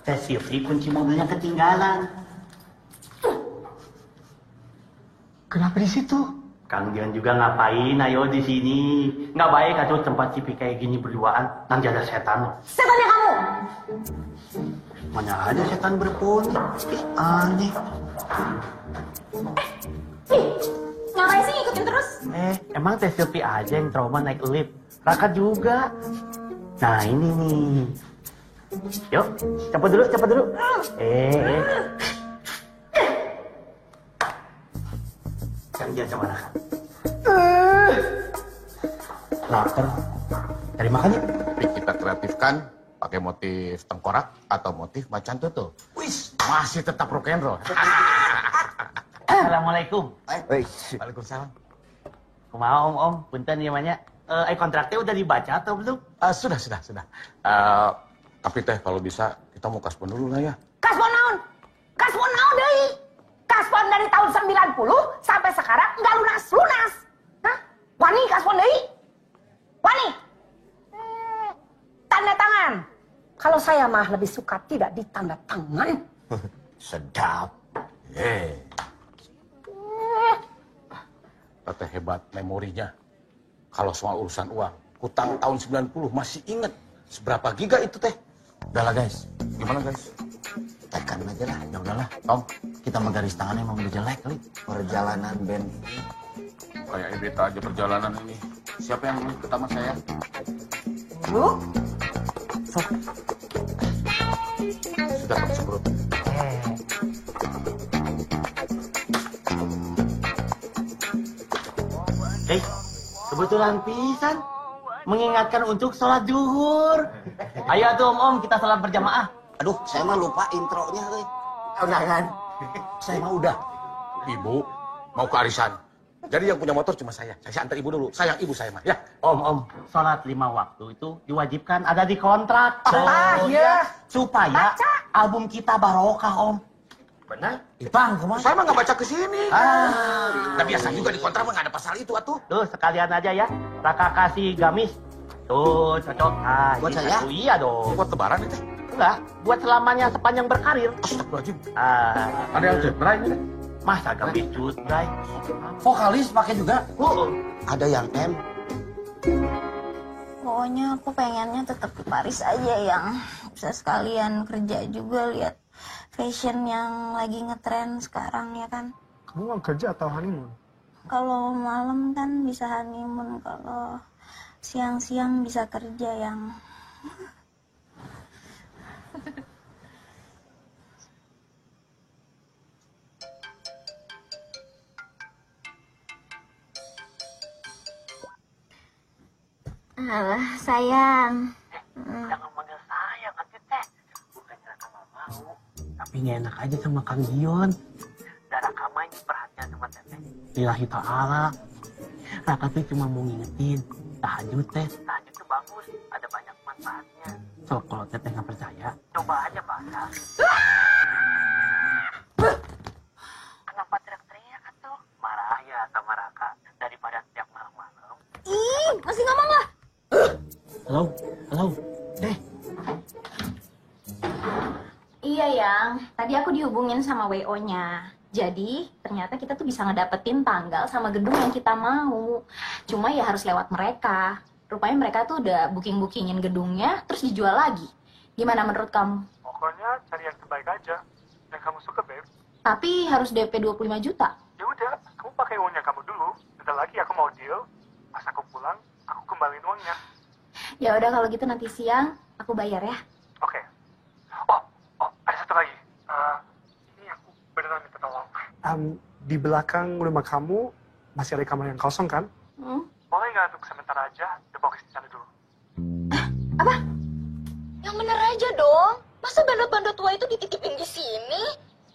Speaker 2: Teh Sylvie kunci mobilnya ketinggalan.
Speaker 4: Kenapa di situ?
Speaker 2: Kang Dion juga ngapain ayo di sini? Nggak baik atuh tempat cipi kayak gini berduaan. Nanti ada setan.
Speaker 1: Setannya kamu.
Speaker 2: Mana ada setan berponi? Ih, aneh.
Speaker 1: Ngapain sih ngikutin terus?
Speaker 2: Emang Teh Sylvie aja yang trauma naik lift. Raka juga. Nah ini nih. Yuk, cepet dulu. Kang Dion sama Raka. Lapar. Cari makan yuk.
Speaker 8: Tapi kita kreatifkan pakai motif tengkorak atau motif macan tutul. Wis, masih tetap rock and roll.
Speaker 2: Assalamualaikum.
Speaker 8: Waalaikumsalam.
Speaker 2: Kumaha om, punten ya banyak. Kontraknya udah dibaca atau belum?
Speaker 8: Sudah. Tapi teh kalau bisa kita mau kaspon dulu lah ya.
Speaker 5: Kaspon naon? Kaspon naon deui? Kaspon dari tahun 90 sampai sekarang nggak lunas. Hah? Wani kaspon deui? Wani? Tanda tangan. Kalau saya mah lebih suka tidak ditanda tangan.
Speaker 8: Sedap. Teteh hebat memorinya. Kalau soal urusan uang, hutang tahun 90 masih inget. Seberapa giga itu teh?
Speaker 7: Udahlah guys,
Speaker 8: Gimana guys?
Speaker 7: tekan aja lah. Ya udahlah, Tom. Kita menggaris tangannya emang udah jelek kali.
Speaker 10: Perjalanan band.
Speaker 8: Kayak beta aja perjalanan ini. Siapa yang pertama saya?
Speaker 5: Lu?
Speaker 8: Sudah Tom Sembrut.
Speaker 2: Kebetulan pisan. Mengingatkan untuk sholat zuhur. Ayo tuh om, kita sholat berjamaah.
Speaker 11: Aduh, saya mah lupa intronya.
Speaker 10: Udah kan? Saya mah udah.
Speaker 8: Ibu mau ke arisan. Jadi yang punya motor cuma saya. Saya antar ibu dulu. Sayang ibu saya mah ya.
Speaker 2: Om, sholat 5 waktu itu diwajibkan ada di kontrak.
Speaker 5: Iya.
Speaker 2: Supaya album kita barokah om.
Speaker 8: Benar?
Speaker 2: Bang, kemana?
Speaker 8: Saya mah nggak baca ke sini. Nah biasa juga di kontrak mah nggak ada pasal itu atuh.
Speaker 2: Tuh sekalian aja ya. Raka kasih gamis. Tuh cocok.
Speaker 11: Buat saya?
Speaker 2: Oh, iya dong.
Speaker 8: Buat lebaran itu.
Speaker 2: Enggak, buat selamanya sepanjang berkarir.
Speaker 8: Astagfirullahaladzim.
Speaker 2: Ada
Speaker 8: yang cedera ini.
Speaker 2: Masa gamis cut, Bray?
Speaker 10: Vokalis pakai juga.
Speaker 11: Ada yang M.
Speaker 12: Pokoknya aku pengennya tetap di Paris aja yang bisa sekalian kerja juga lihat fashion yang lagi ngetren sekarang ya kan.
Speaker 4: Kamu mau kerja atau honeymoon?
Speaker 12: Kalau malam kan bisa honeymoon, kalau siang-siang bisa kerja yang
Speaker 1: Alah, sayang.
Speaker 2: Jangan manggil sayang, nanti teh. Bukannya Raka nggak mau, tapi nggak enak aja sama Kang Dion. Dan Raka main perhatian sama teteh. Lillahi ta'ala. Raka tuh cuma mau ngingetin, tahajud teh. Tahajud tuh bagus, ada banyak manfaatnya. So, kalau teteh nggak percaya, coba aja baca. Kenapa teriak-teriak atuh? Marah ya sama Raka, daripada tiap malam-malam.
Speaker 1: Ih, masih ngomong lah.
Speaker 2: Halo,
Speaker 9: Iya, Yang. Tadi aku dihubungin sama WO-nya. Jadi, ternyata kita tuh bisa ngedapetin tanggal sama gedung yang kita mau. Cuma ya harus lewat mereka. Rupanya mereka tuh udah booking-bookingin gedungnya, terus dijual lagi. Gimana menurut kamu?
Speaker 4: Pokoknya cari yang terbaik aja. Yang kamu suka, Beb.
Speaker 9: Tapi harus DP 25 juta.
Speaker 4: Ya udah, kamu pakai uangnya kamu dulu. Bentar lagi aku mau deal. Pas aku pulang, aku kembaliin uangnya.
Speaker 9: Ya udah kalau gitu nanti siang aku bayar ya.
Speaker 4: Oke. Oh, ada satu lagi. Ini aku beneran minta tolong. Di belakang rumah kamu masih ada kamar yang kosong kan? Boleh nggak untuk sementara aja The Box di sana dulu?
Speaker 1: Apa? Yang bener aja dong. Masa bandot-bandot tua itu dititipin di sini?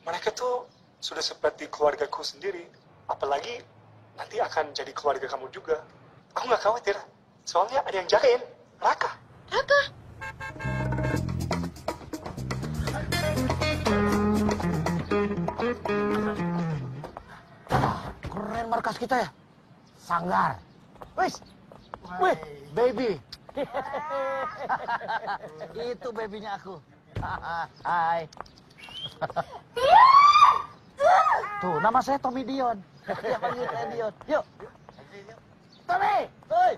Speaker 4: Mereka tuh sudah seperti keluargaku sendiri. Apalagi nanti akan jadi keluarga kamu juga. Aku nggak khawatir. Soalnya ada yang jagain. Raka.
Speaker 8: Keren markas kita ya. Sanggar. Wih, baby.
Speaker 7: Itu babynya aku. Hai. Tuh, nama saya Tommy Dion. Dia panggil saya Dion. Yuk. Tommy, hoi.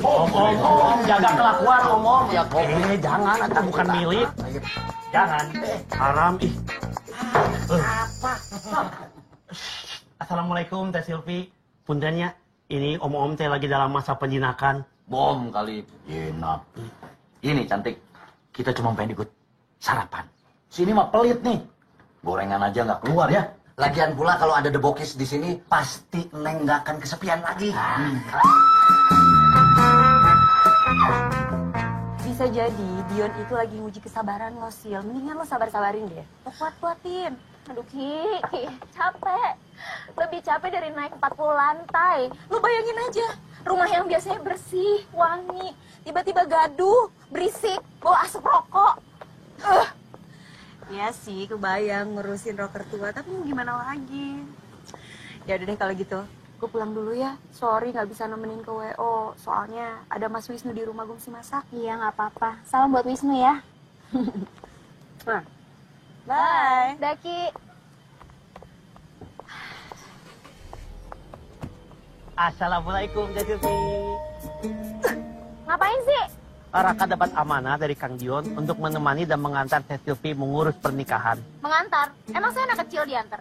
Speaker 2: Om, jaga kelakuan, Om. Ya, jangan, itu bukan milik. Jangan, haram, ih. Apa? Assalamualaikum, Teh Silvi. Puntennya, ini Om teh lagi dalam masa penjinakan.
Speaker 7: Bom kali. Jinak. Ini cantik. Kita cuma pengen ikut sarapan. Sini mah pelit nih. Gorengan aja nggak keluar ya.
Speaker 11: Lagian pula kalau ada The Bokis di sini, pasti Neng nggak akan kesepian lagi.
Speaker 5: Bisa jadi Dion itu lagi nguji kesabaran lo, Sil. Mendingan lo sabar-sabarin deh. Lo kuat-kuatin.
Speaker 1: Aduh, Ki, capek. Lebih capek dari naik 40 lantai. Lu bayangin aja, rumah yang biasanya bersih, wangi, tiba-tiba gaduh, berisik, bawa asap rokok.
Speaker 5: Ya sih, kebayang ngurusin rocker tua, tapi mau gimana lagi? Ya udah deh kalau gitu, gue pulang dulu ya. Sorry nggak bisa nemenin ke WO, soalnya ada Mas Wisnu di rumah gue mesti masak.
Speaker 9: Iya, nggak apa-apa. Salam buat Wisnu ya.
Speaker 5: Nah, bye.
Speaker 1: Daki.
Speaker 2: Assalamualaikum, Teh Silvi.
Speaker 1: Ngapain sih?
Speaker 2: Raka dapat amanah dari Kang Dion untuk menemani dan mengantar Teh Silvi mengurus pernikahan.
Speaker 1: Mengantar? Emang saya anak kecil diantar?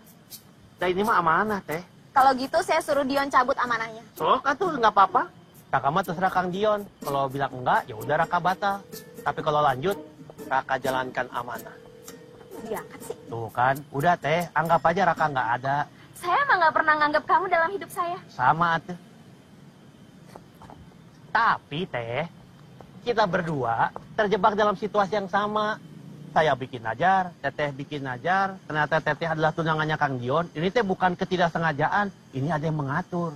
Speaker 2: Nah, ini mah amanah, Teh.
Speaker 1: Kalau gitu saya suruh Dion cabut amanahnya.
Speaker 2: Sok atuh nggak apa-apa. Kakak mah terserah Kang Dion. Kalau bilang enggak, ya udah Raka batal. Tapi kalau lanjut, Raka jalankan amanah.
Speaker 1: Diangkat sih.
Speaker 2: Tuh kan, udah Teh, anggap aja Raka nggak ada.
Speaker 1: Saya emang nggak pernah nganggap kamu dalam hidup saya.
Speaker 2: Sama atuh. Tapi Teh, kita berdua terjebak dalam situasi yang sama. Saya bikin ajar, Teteh bikin ajar. Ternyata Teteh adalah tunangannya Kang Dion. Ini Teh bukan ketidaksengajaan. Ini ada yang mengatur.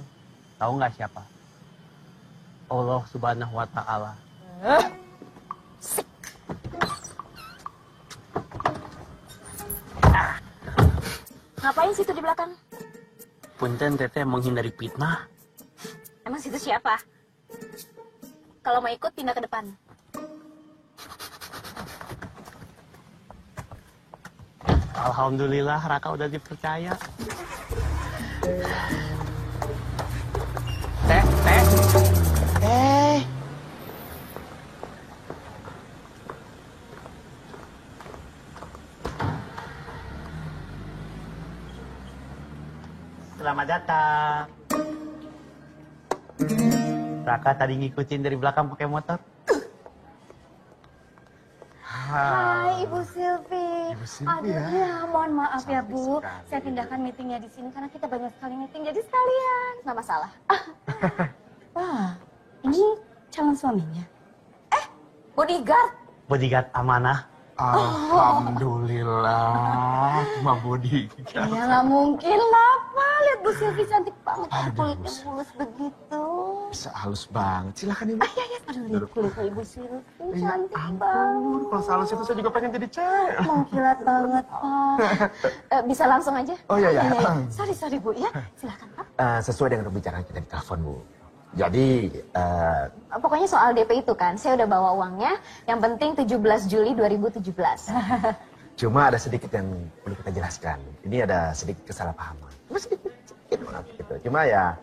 Speaker 2: Tahu nggak siapa? Allah Subhanahu wa Ta'ala.
Speaker 1: Ngapain situ di belakang?
Speaker 2: Punten Teteh menghindari fitnah.
Speaker 1: Emang situ siapa? Kalau mau ikut pindah ke depan.
Speaker 2: Alhamdulillah Raka udah dipercaya. Teh. Selamat datang. Raka tadi ngikutin dari belakang pakai motor.
Speaker 9: Hai Ibu Silvi.
Speaker 4: Ibu Silvi
Speaker 9: Aduh,
Speaker 4: ya.
Speaker 9: ya mohon maaf ya Bu. Saya pindahkan meetingnya di sini karena kita banyak sekali meeting jadi sekalian. Nggak masalah. Wah, ini calon suaminya. Bodyguard.
Speaker 2: Bodyguard amanah.
Speaker 4: Alhamdulillah, cuma bodyguard.
Speaker 9: Ya nggak mungkin lah, Pak. Lihat Bu Silvi cantik banget. Kulitnya mulus begitu.
Speaker 4: Bisa halus banget. Silakan Ibu.
Speaker 9: Iya, aduh lihat kulitnya Ibu Silvi.
Speaker 4: Ya
Speaker 9: Cantik
Speaker 4: ampun,
Speaker 9: banget.
Speaker 4: kalau sehalus itu saya juga pengen jadi cewek.
Speaker 9: Mengkilat banget, Pak. Bisa langsung aja?
Speaker 4: Oh iya, iya.
Speaker 9: Sorry Bu ya. Silakan Pak.
Speaker 4: Sesuai dengan pembicaraan kita di telepon, Bu. Jadi,
Speaker 9: Pokoknya soal DP itu kan, saya udah bawa uangnya. Yang penting 17 Juli 2017.
Speaker 4: cuma ada sedikit yang perlu kita jelaskan. Ini ada sedikit kesalahpahaman. Sedikit maaf gitu. Cuma ya,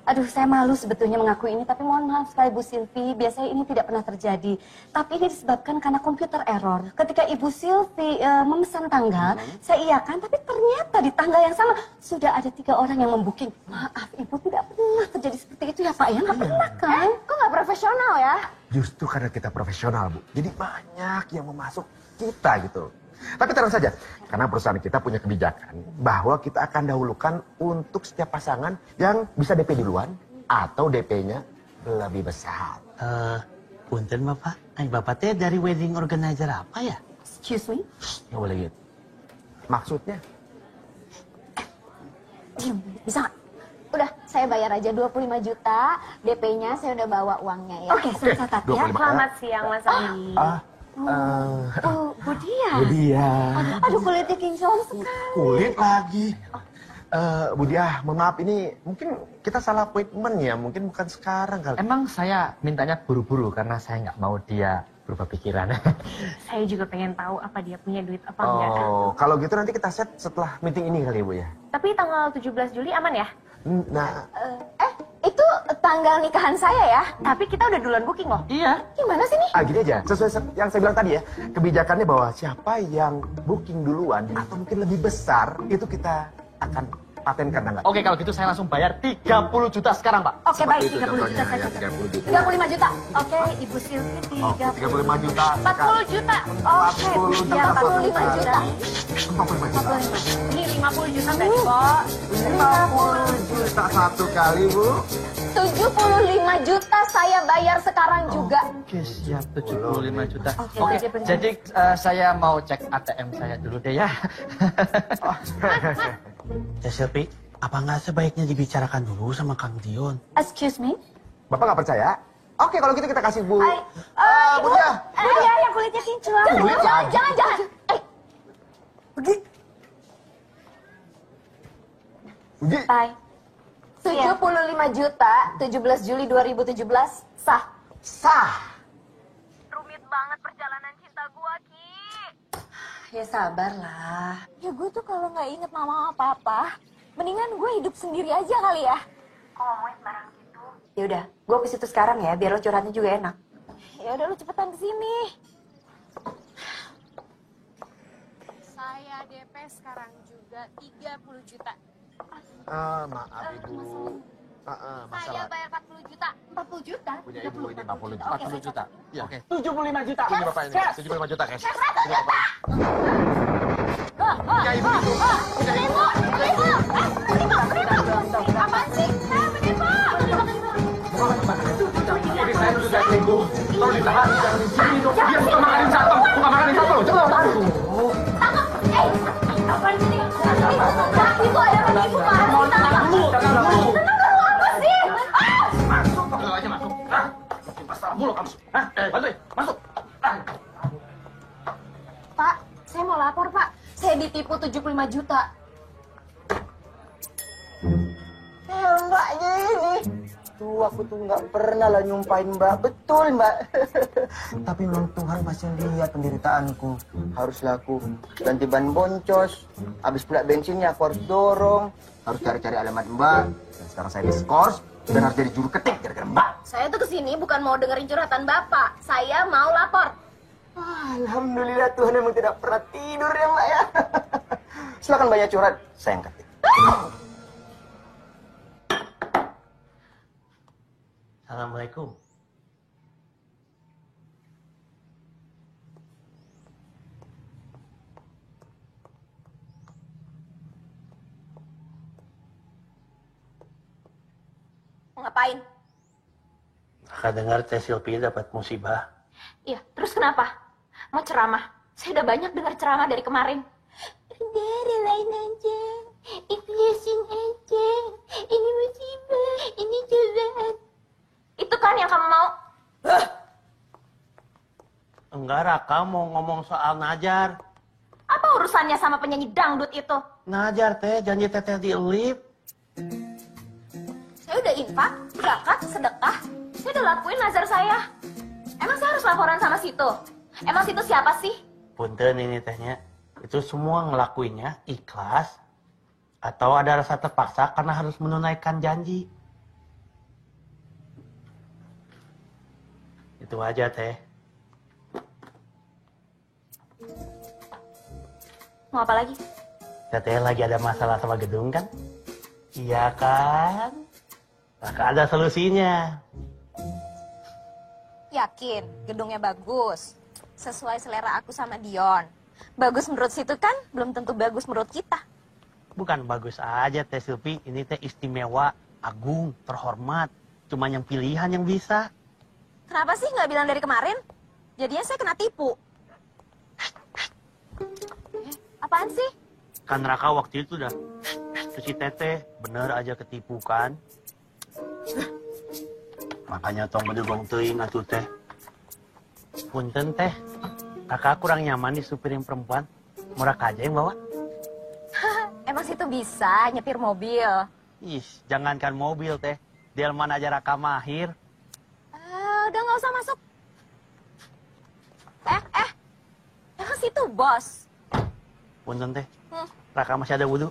Speaker 9: Aduh, saya malu sebetulnya mengakui ini, tapi mohon maaf sekali Bu Silvi, biasanya ini tidak pernah terjadi. Tapi ini disebabkan karena komputer error. Ketika Ibu Silvi memesan tanggal, saya iakan, tapi ternyata di tanggal yang sama sudah ada 3 orang yang membooking. Maaf, Ibu tidak pernah terjadi seperti itu ya Pak ya? Nggak pernah kan? Kok nggak profesional ya?
Speaker 4: justru karena kita profesional, Bu. Jadi banyak yang memasuk kita gitu. Tapi tenang saja, karena perusahaan kita punya kebijakan bahwa kita akan dahulukan untuk setiap pasangan yang bisa DP duluan atau DP-nya lebih besar.
Speaker 2: Punten Bapak, Bapak teh dari wedding organizer apa ya?
Speaker 9: Excuse me?
Speaker 4: Nggak boleh gitu. Maksudnya?
Speaker 9: Bisa nggak? Udah, saya bayar aja 25 juta, DP-nya saya udah bawa uangnya ya. Oke, saya catat ya.
Speaker 4: 25.
Speaker 9: Selamat siang Mas Andi. Bu Dia.
Speaker 4: Bu Dia.
Speaker 9: Aduh, kulitnya kinclong sekali.
Speaker 4: Kulit lagi. Bu Dia, mohon maaf ini mungkin kita salah appointment ya, mungkin bukan sekarang kali.
Speaker 6: Emang saya mintanya buru-buru karena saya nggak mau dia berubah pikiran.
Speaker 1: Saya juga pengen tahu apa dia punya duit apa enggak.
Speaker 4: Oh, kalau gitu nanti kita set setelah meeting ini kali Bu ya.
Speaker 1: Tapi tanggal 17 Juli aman ya?
Speaker 4: Nah,
Speaker 9: Itu tanggal nikahan saya ya?
Speaker 1: Tapi kita udah duluan booking loh.
Speaker 6: Iya.
Speaker 9: Gimana sih nih?
Speaker 4: gini aja, sesuai yang saya bilang tadi ya, kebijakannya bahwa siapa yang booking duluan atau mungkin lebih besar, itu kita akan patenkan tanggal.
Speaker 6: Oke, kalau gitu saya langsung bayar 30 juta sekarang, Pak.
Speaker 9: Oke, baik, 30 juta
Speaker 4: ya,
Speaker 9: saja.
Speaker 4: 30 juta.
Speaker 9: 35 juta. Oke, Ibu Silvi
Speaker 4: 35 juta.
Speaker 1: 40 juta.
Speaker 9: Oke,
Speaker 4: 40 juta.
Speaker 9: ya 45 juta.
Speaker 4: 45 juta.
Speaker 1: Ini 50 juta berarti, Pak.
Speaker 4: 50 juta satu kali, Bu.
Speaker 9: 75 juta saya bayar sekarang juga.
Speaker 6: Oke, siap 75 juta.
Speaker 9: Oke,
Speaker 6: Oke,
Speaker 9: aja bener.
Speaker 6: jadi saya mau cek ATM saya dulu deh ya.
Speaker 2: Ya Silvi, apa nggak sebaiknya dibicarakan dulu sama Kang Dion?
Speaker 9: Excuse me?
Speaker 4: Bapak nggak percaya? Oke, kalau gitu kita kasih Bu.
Speaker 9: Ibu,
Speaker 4: Bu Dia.
Speaker 9: Bu Dia yang kulitnya kinclong. Jangan.
Speaker 4: Pergi. Pergi.
Speaker 9: Bye. 75 juta, 17 Juli 2017, sah.
Speaker 4: Sah.
Speaker 1: Rumit banget perjalanan cinta gua, Ki.
Speaker 9: Ya sabarlah. Ya gue tuh kalau nggak inget mama apa-apa, mendingan gue hidup sendiri aja kali ya.
Speaker 1: Kok ngomongin sembarang gitu?
Speaker 5: Ya udah, gue ke situ sekarang ya, biar lo curhatnya juga enak.
Speaker 9: Ya udah lu cepetan kesini.
Speaker 13: Saya DP sekarang juga 30 juta.
Speaker 4: Maaf Ibu.
Speaker 13: Saya
Speaker 4: Masalah.
Speaker 13: bayar 40 juta.
Speaker 9: 40 juta?
Speaker 4: Punya Ibu ini 40 juta.
Speaker 6: 40 juta.
Speaker 4: Iya. Oke.
Speaker 6: 75 juta.
Speaker 4: Ini Bapak ini. 75 juta cash. Ini Bapak. Punya Ibu itu. Punya Ibu.
Speaker 9: Apaan sih?
Speaker 4: Ini saya sudah Ibu. Kalau ditahan jangan di sini dong. Dia suka makanin satu. Bukan makanin satu. Coba tahan.
Speaker 9: Apaan sih? Itu ada ibu marah. Tenang dulu apa sih?
Speaker 6: Masuk, kalau aja masuk. Hah? Masalah mulu kamu. Hah? Bantuin, masuk.
Speaker 9: Pak, saya mau lapor Pak. Saya ditipu 75 juta.
Speaker 11: Mbaknya ini. Tuh aku tuh nggak pernah lah nyumpahin Mbak. Betul Mbak. Tapi memang Tuhan masih lihat penderitaanku. Haruslah aku ganti ban boncos. Habis pula bensinnya aku harus dorong. Harus cari-cari alamat Mbak. Dan sekarang saya diskors dan harus jadi juru ketik gara-gara Mbak.
Speaker 9: Saya tuh kesini bukan mau dengerin curhatan Bapak. Saya mau lapor.
Speaker 11: Alhamdulillah Tuhan memang tidak pernah tidur ya Mbak ya. Silakan banyak curhat. Saya yang ketik.
Speaker 2: Assalamualaikum.
Speaker 1: Mau ngapain?
Speaker 2: Kakak dengar Teh Silvi dapat musibah.
Speaker 1: Iya, terus kenapa? Mau ceramah? Saya udah banyak dengar ceramah dari kemarin. Udah, relain aja. Ikhlasin aja. Ini musibah, ini cobaan. Itu kan yang kamu mau?
Speaker 2: Enggak, Raka mau ngomong soal Najar.
Speaker 1: Apa urusannya sama penyanyi dangdut itu?
Speaker 2: Najar teh, janji teteh di lift.
Speaker 1: Saya udah infak, zakat, sedekah. Saya udah lakuin nazar saya. Emang saya harus laporan sama situ? Emang situ siapa sih?
Speaker 2: Punten ini tehnya. Itu semua ngelakuinnya ikhlas. Atau ada rasa terpaksa karena harus menunaikan janji. Itu aja teh.
Speaker 1: Mau apa lagi?
Speaker 2: Teteh lagi ada masalah sama gedung kan? Iya kan? Maka ada solusinya.
Speaker 12: Yakin gedungnya bagus, sesuai selera aku sama Dion. Bagus menurut situ kan, belum tentu bagus menurut kita.
Speaker 2: Bukan bagus aja Teh Silvi, ini teh istimewa, agung, terhormat. Cuma yang pilihan yang bisa.
Speaker 12: Kenapa sih nggak bilang dari kemarin? Jadinya saya kena tipu. Apaan sih?
Speaker 2: Kan Raka waktu itu udah si Teteh bener aja ketipu kan. Makanya tong bedugong teuing atuh teh. Punten teh, kakak kurang nyaman disupirin perempuan. Mau Raka aja yang bawa?
Speaker 12: Emang situ bisa nyetir mobil?
Speaker 2: Ih, jangankan mobil teh. Delman aja Raka mahir.
Speaker 12: Udah nggak usah masuk. Emang situ bos?
Speaker 2: Punten teh, Raka masih ada wudhu.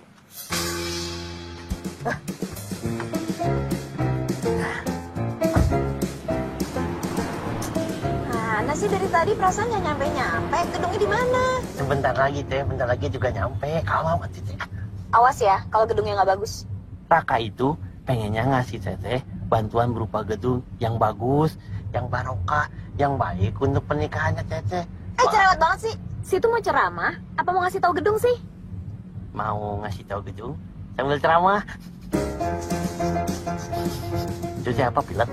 Speaker 12: Mana sih dari tadi perasaan nggak nyampe-nyampe? Gedungnya di mana?
Speaker 2: Sebentar lagi teh, bentar lagi juga nyampe. Kalau mati teh.
Speaker 12: Awas ya, kalau gedungnya nggak bagus.
Speaker 2: Raka itu pengennya ngasih Teteh bantuan berupa gedung yang bagus, yang barokah, yang baik untuk pernikahannya Teteh.
Speaker 12: Cerewet banget sih. Situ mau ceramah, apa mau ngasih tahu gedung sih?
Speaker 2: Mau ngasih tahu gedung sambil ceramah. Itu siapa pilot?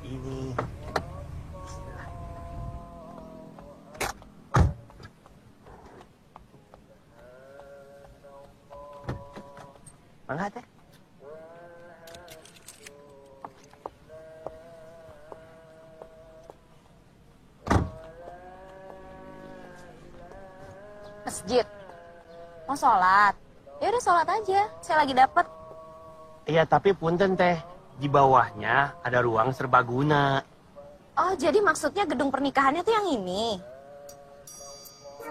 Speaker 2: Ini. Mangga teh.
Speaker 12: Masjid. Mau sholat? Ya udah sholat aja. Saya lagi dapet.
Speaker 2: Iya, tapi punten teh, di bawahnya ada ruang serbaguna.
Speaker 12: Oh, jadi maksudnya gedung pernikahannya tuh yang ini?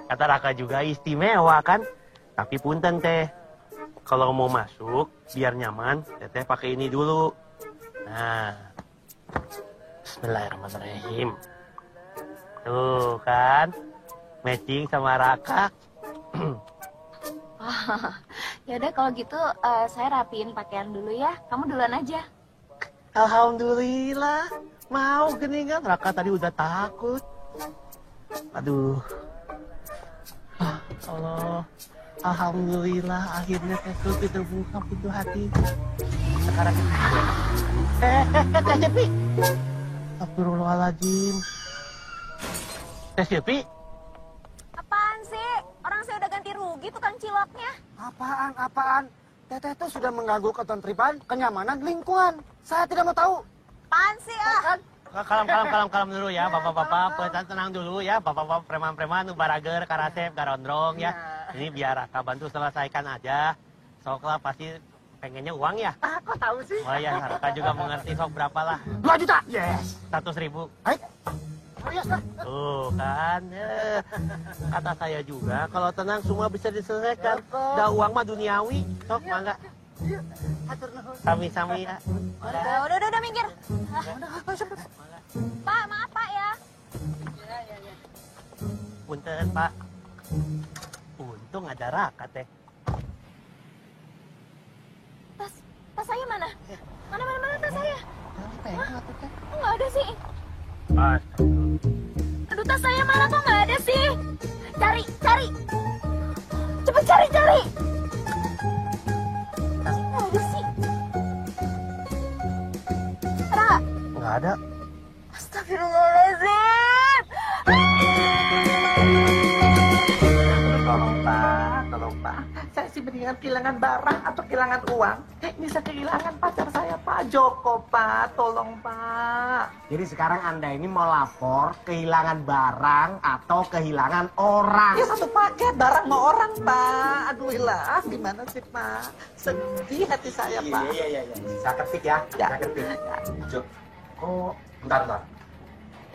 Speaker 2: Kata Raka juga istimewa kan? Tapi punten teh, kalau mau masuk biar nyaman, Teteh pakai ini dulu. Nah, Bismillahirrahmanirrahim. Tuh kan, matching sama Raka.
Speaker 1: Ya udah kalau gitu saya rapiin pakaian dulu ya. Kamu duluan aja.
Speaker 2: Alhamdulillah, mau geningan. Raka tadi udah takut. Aduh. Allah. Alhamdulillah akhirnya Teh Silvi terbuka pintu hati. Sekarang Teh Silvi. Astagfirullahaladzim. Teh Silvi.
Speaker 12: Apaan sih? Orang saya udah ganti rugi tukang ciloknya.
Speaker 11: Apaan? Teteh tuh sudah mengganggu ketertiban, kenyamanan, lingkungan. Saya tidak mau tahu.
Speaker 12: Apaan sih ah?
Speaker 2: Kalem dulu ya, bapak-bapak, tenang dulu ya, bapak-bapak preman-preman, barager, karasep, garondrong ya. Ini biar Raka bantu selesaikan aja. Soklah pasti pengennya uang ya.
Speaker 11: Kok tahu sih?
Speaker 2: Oh ya, Raka juga mengerti sok berapa lah.
Speaker 11: 2 juta. Yes.
Speaker 2: 100.000.
Speaker 11: Baik. Oh yes, lah.
Speaker 2: Tuh kan, kata saya juga kalau tenang semua bisa diselesaikan. Dah uang mah duniawi, sok mangga. Sami-sami ya.
Speaker 12: Udah minggir. Pak, maaf Pak ya.
Speaker 2: Punten Pak. Untung ada Raka teh.
Speaker 1: Mana tas saya?
Speaker 3: Pegang atuh teh.
Speaker 1: Kok nggak ada sih? Aduh, tas saya mana kok nggak ada sih? Cari. Cepet cari. Tasnya nggak ada sih. Ada nggak?
Speaker 10: Nggak ada.
Speaker 1: Astagfirullahaladzim.
Speaker 3: Tolong Pak. Saya sih mendingan kehilangan barang atau kehilangan uang. Ini saya kehilangan pacar saya Pak Joko Pak. Tolong Pak.
Speaker 11: Jadi sekarang Anda ini mau lapor kehilangan barang atau kehilangan orang?
Speaker 3: Ya satu paket barang mau orang Pak. Aduh lah, gimana sih Pak? Sedih hati saya Pak.
Speaker 11: Iya. Saya ketik ya. Saya ketik. Joko. Bentar.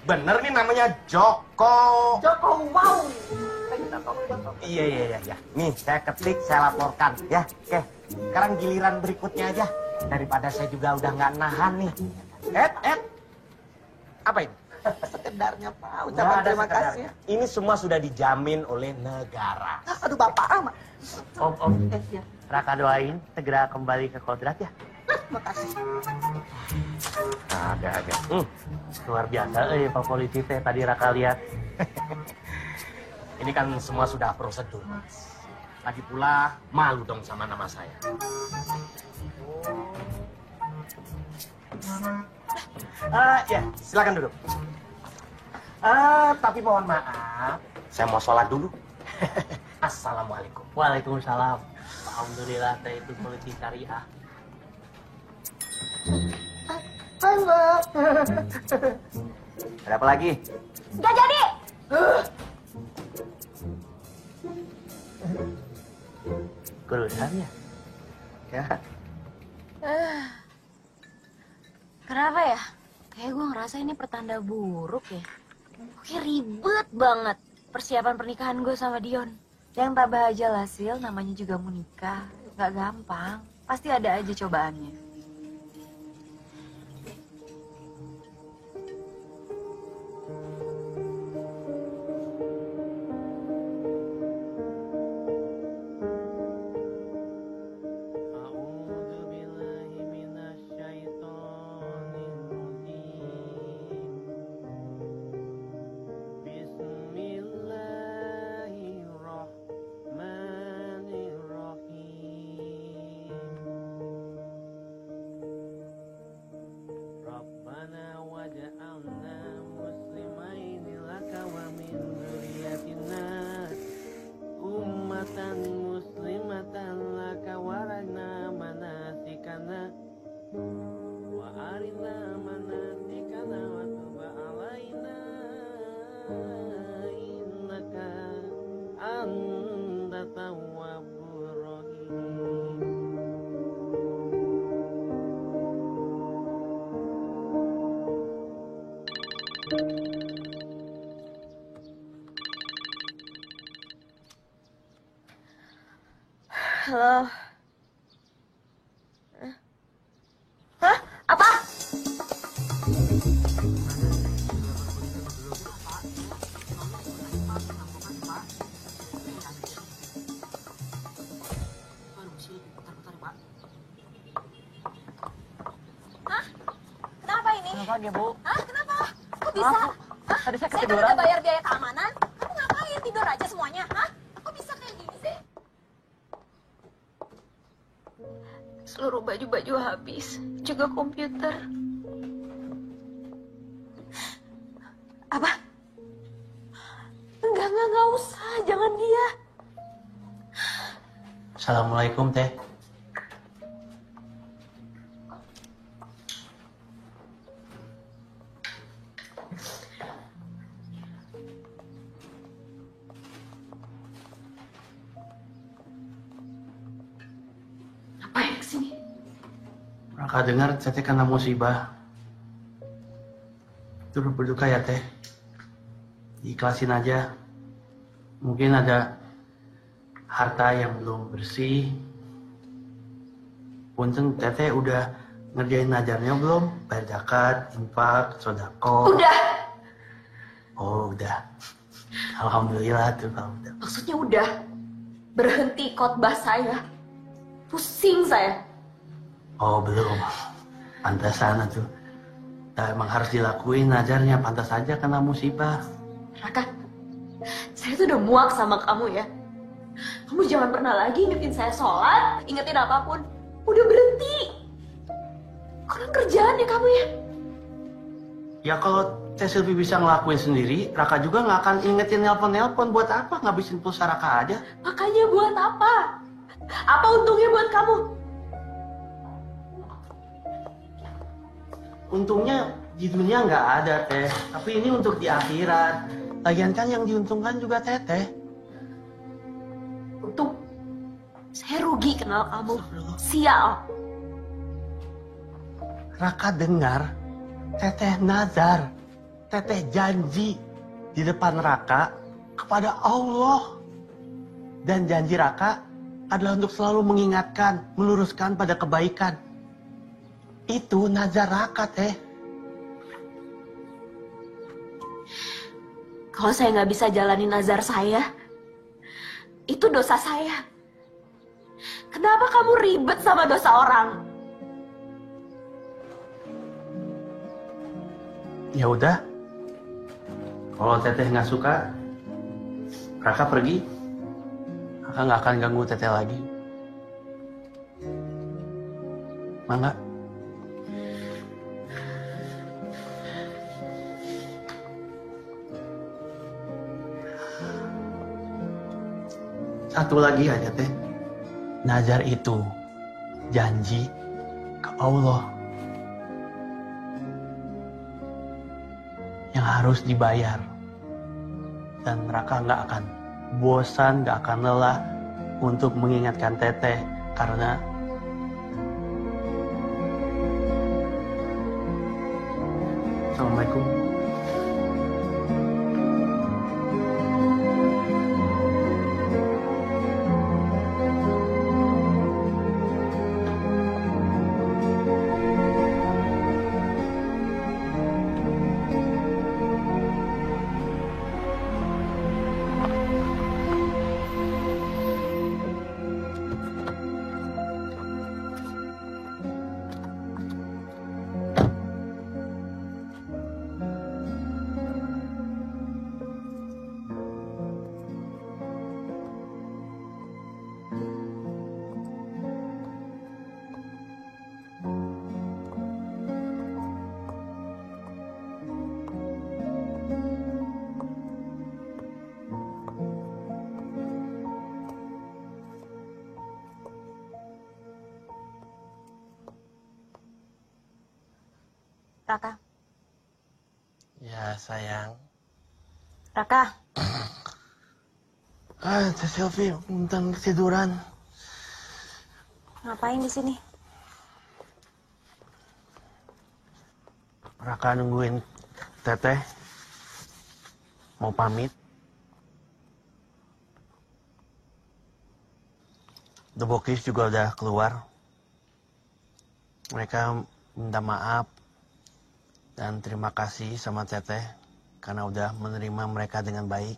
Speaker 11: Bener nih namanya Joko.
Speaker 3: Joko, wow.
Speaker 11: Iya. Nih saya ketik, saya laporkan ya. Oke. Sekarang giliran berikutnya aja. Daripada saya juga udah nggak nahan nih. Apa ini?
Speaker 3: Sekedarnya Pak. Ucapan terima kasih.
Speaker 11: Ini semua sudah dijamin oleh negara.
Speaker 3: Aduh Bapak amat.
Speaker 2: Om. Raka doain segera kembali ke kodrat ya.
Speaker 3: Makasih.
Speaker 2: Ada. Luar biasa Pak Polisi teh tadi Raka lihat.
Speaker 11: Ini kan semua sudah prosedur, Mas. Lagi pula malu dong sama nama saya. Ya, silakan duduk. Tapi mohon maaf, saya mau sholat dulu. Assalamualaikum.
Speaker 2: Waalaikumsalam. Alhamdulillah teh itu polisi syariah.
Speaker 3: Halo.
Speaker 11: Ada apa lagi?
Speaker 1: Nggak jadi.
Speaker 2: Kurusan ya?
Speaker 11: Ya.
Speaker 9: Kenapa ya? Kayak gue ngerasa ini pertanda buruk ya. Oke, ribet banget persiapan pernikahan gue sama Dion. Yang tabah aja lah, Sil. Namanya juga mau nikah. Gak gampang. Pasti ada aja cobaannya. Halo. Hah? Apa? Hah? Kenapa ini?
Speaker 2: Kenapa ya, Bu?
Speaker 9: Hah? Kenapa? Kok bisa? Hah?
Speaker 2: Tadi saya
Speaker 9: Saya kan
Speaker 2: ketiduran.
Speaker 9: udah bayar biaya keamanan. Kamu ngapain? Tidur aja semuanya? Hah? Kok bisa kayak gini sih? Seluruh baju-baju habis, juga komputer. Apa? Enggak usah, jangan dia.
Speaker 2: Assalamualaikum teh.
Speaker 9: Ngapain kesini?
Speaker 2: Raka dengar teh karena musibah. Turut berduka ya teh. Ikhlasin aja. Mungkin ada harta yang belum bersih. Punten teteh udah ngerjain najarnya belum? Bayar zakat, infak, sodako.
Speaker 9: Udah.
Speaker 2: Oh udah. Alhamdulillah tuh kalau udah.
Speaker 9: Maksudnya udah. Berhenti khotbah saya. Pusing saya.
Speaker 2: Oh belum. Pantesan tuh. Nah, emang harus dilakuin nazarnya, pantas aja kena musibah.
Speaker 1: Raka, saya tuh udah muak sama kamu ya. Kamu jangan pernah lagi ingetin saya sholat, ingetin apapun. Udah berhenti. Kurang kerjaan ya kamu ya.
Speaker 2: Ya kalau Teh Silvi bisa ngelakuin sendiri, Raka juga nggak akan ingetin nelpon-nelpon. Buat apa ngabisin pulsa Raka aja?
Speaker 1: Makanya buat apa? Apa untungnya buat kamu?
Speaker 2: Untungnya di dunia nggak ada Teh, tapi ini untuk di akhirat. Lagian kan yang diuntungkan juga Teteh.
Speaker 1: Untung saya rugi kenal kamu. Sial.
Speaker 2: Raka dengar, Teteh nazar, Teteh janji di depan Raka kepada Allah. Dan janji Raka adalah untuk selalu mengingatkan, meluruskan pada kebaikan. Itu nazar Raka, Teh.
Speaker 1: Kalau saya nggak bisa jalani nazar saya, itu dosa saya. Kenapa kamu ribet sama dosa orang?
Speaker 2: Ya udah, kalau Teteh nggak suka, Raka pergi. Raka nggak akan ganggu Teteh lagi. Mangga. Satu lagi aja Teh. Nazar itu janji ke Allah yang harus dibayar. Dan Raka nggak akan bosan, nggak akan lelah untuk mengingatkan Teteh karena Assalamualaikum.
Speaker 5: Raka.
Speaker 2: Ya sayang.
Speaker 5: Raka.
Speaker 2: Teh Silvi, tentang tiduran.
Speaker 5: Ngapain di sini?
Speaker 2: Raka nungguin Teteh. Mau pamit. The Bokis juga udah keluar. Mereka minta maaf dan terima kasih sama Teteh karena udah menerima mereka dengan baik.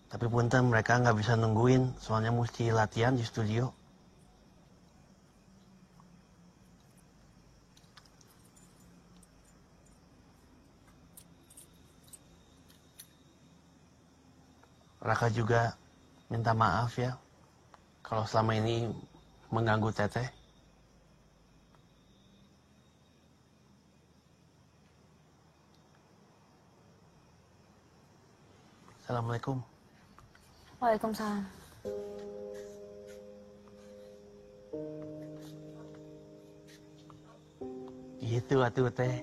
Speaker 2: Tapi punten mereka nggak bisa nungguin, soalnya mesti latihan di studio. Raka juga minta maaf ya kalau selama ini mengganggu Teteh. Assalamualaikum.
Speaker 5: Waalaikumsalam.
Speaker 2: Gitu atuh Teh.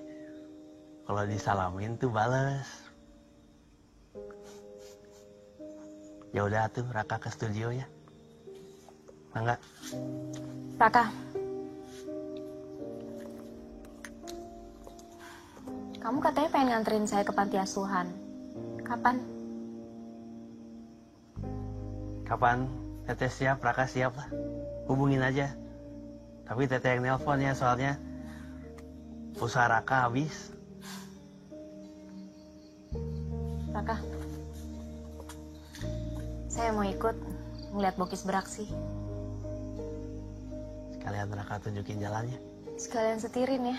Speaker 2: Kalau disalamin tuh bales. Ya udah atuh Raka ke studio ya. Mangga.
Speaker 5: Raka. Kamu katanya pengen nganterin saya ke panti asuhan. Kapan?
Speaker 2: Kapan Teteh siap, Raka siap lah. Hubungin aja. Tapi Teteh yang nelpon ya, soalnya pulsa Raka habis.
Speaker 5: Raka, saya mau ikut ngeliat Bokis beraksi.
Speaker 2: Sekalian Raka tunjukin jalannya.
Speaker 9: Sekalian setirin ya.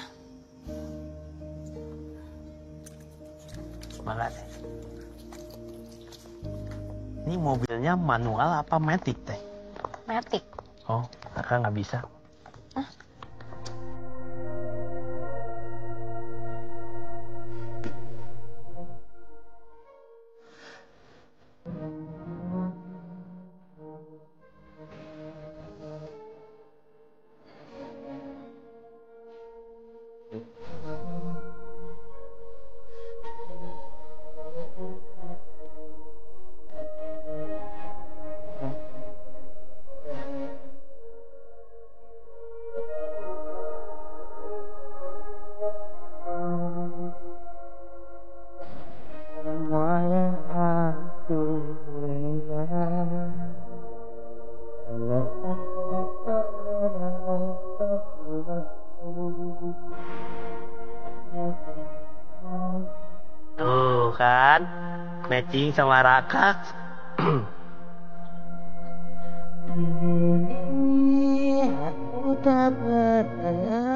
Speaker 2: Semangat teh. Ini mobilnya manual apa matic teh?
Speaker 9: Matic.
Speaker 2: Oh, Raka nggak bisa. Tuh kan, matching sama Raka.
Speaker 14: Aku tak pernah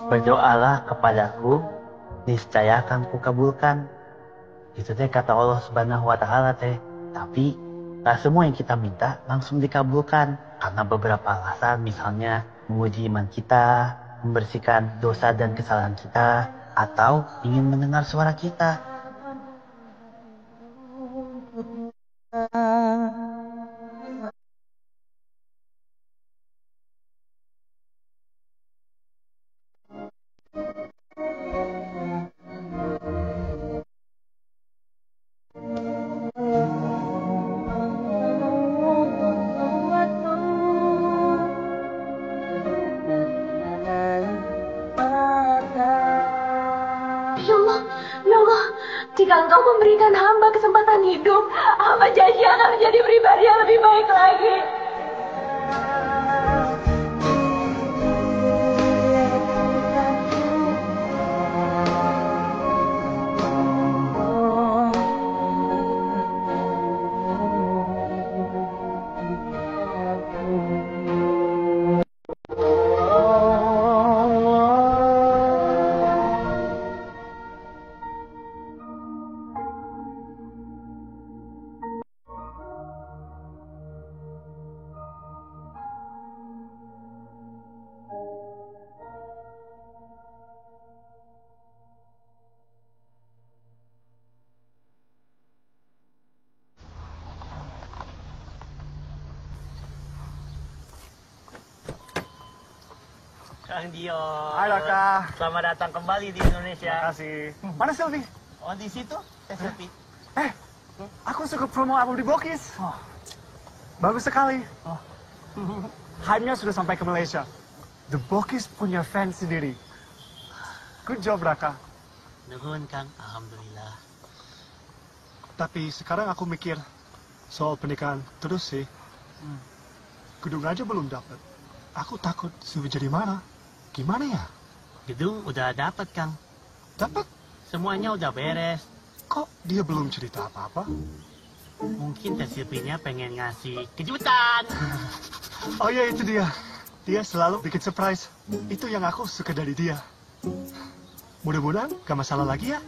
Speaker 2: Berdoalah kepadaku, niscaya akan kukabulkan. Itu teh kata Allah Subhanahu wa Ta'ala teh. Tapi gak semua yang kita minta langsung dikabulkan. Karena beberapa alasan, misalnya menguji iman kita, membersihkan dosa dan kesalahan kita, atau ingin mendengar suara kita.
Speaker 1: Ya Allah, jika Engkau memberikan hamba kesempatan hidup, hamba janji akan menjadi pribadi yang lebih baik lagi.
Speaker 2: Kang Dio.
Speaker 4: Hai Raka.
Speaker 2: Selamat datang kembali di Indonesia.
Speaker 4: Terima kasih. Mana Sylvie?
Speaker 2: Oh, di situ, Sylvie.
Speaker 4: Aku suka promo album di Bokis. Bagus sekali. Hype-nya sudah sampai ke Malaysia. The Bokis punya fans sendiri. Good job, Raka.
Speaker 2: Nuhun, Kang. Alhamdulillah.
Speaker 4: Tapi sekarang aku mikir soal pernikahan terus sih. Gedung aja belum dapat. Aku takut Sylvie jadi mana. Gimana ya?
Speaker 2: Gedung udah dapat, Kang.
Speaker 4: Dapat?
Speaker 2: Semuanya udah beres.
Speaker 4: Kok dia belum cerita apa-apa?
Speaker 2: Mungkin Teh Sylvie-nya pengen ngasih kejutan.
Speaker 4: Oh iya, itu dia. Dia selalu bikin surprise. Itu yang aku suka dari dia. Mudah-mudahan gak masalah lagi ya.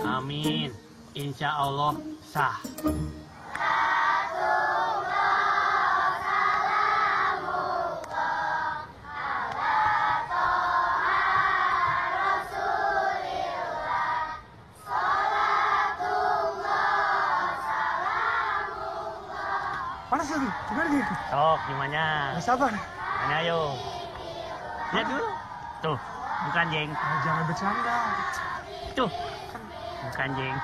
Speaker 2: Amin. Insya Allah sah.
Speaker 4: Mana Sylvie? Gimana dia?
Speaker 2: Sok, gimana?
Speaker 4: Gak sabar.
Speaker 2: Mana ayo. Lihat dulu. Tuh, bukan jeng.
Speaker 4: Jangan bercanda.
Speaker 2: Tuh, bukan jeng.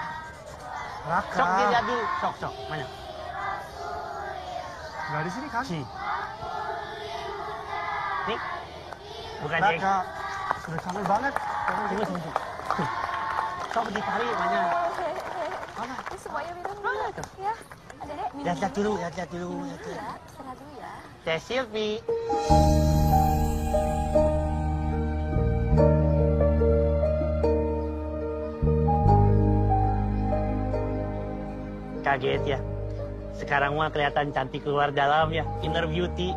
Speaker 4: Raka.
Speaker 2: Sok, dilihat dulu. Sok, sok. Mana?
Speaker 4: Gak di sini kan?
Speaker 2: Nih, bukan jeng.
Speaker 4: Raka. Sudah kangen banget.
Speaker 2: Tunggu, tunggu. Sok ditarik, mana?
Speaker 9: Mana? Ini semuanya minum dulu. Ya, ada deh. Minum
Speaker 2: Lihat dulu, lihat dulu.
Speaker 9: ya. Istirahat dulu ya.
Speaker 2: Teh Sylvie. kaget ya. Sekarang mah kelihatan cantik keluar dalam ya, inner beauty.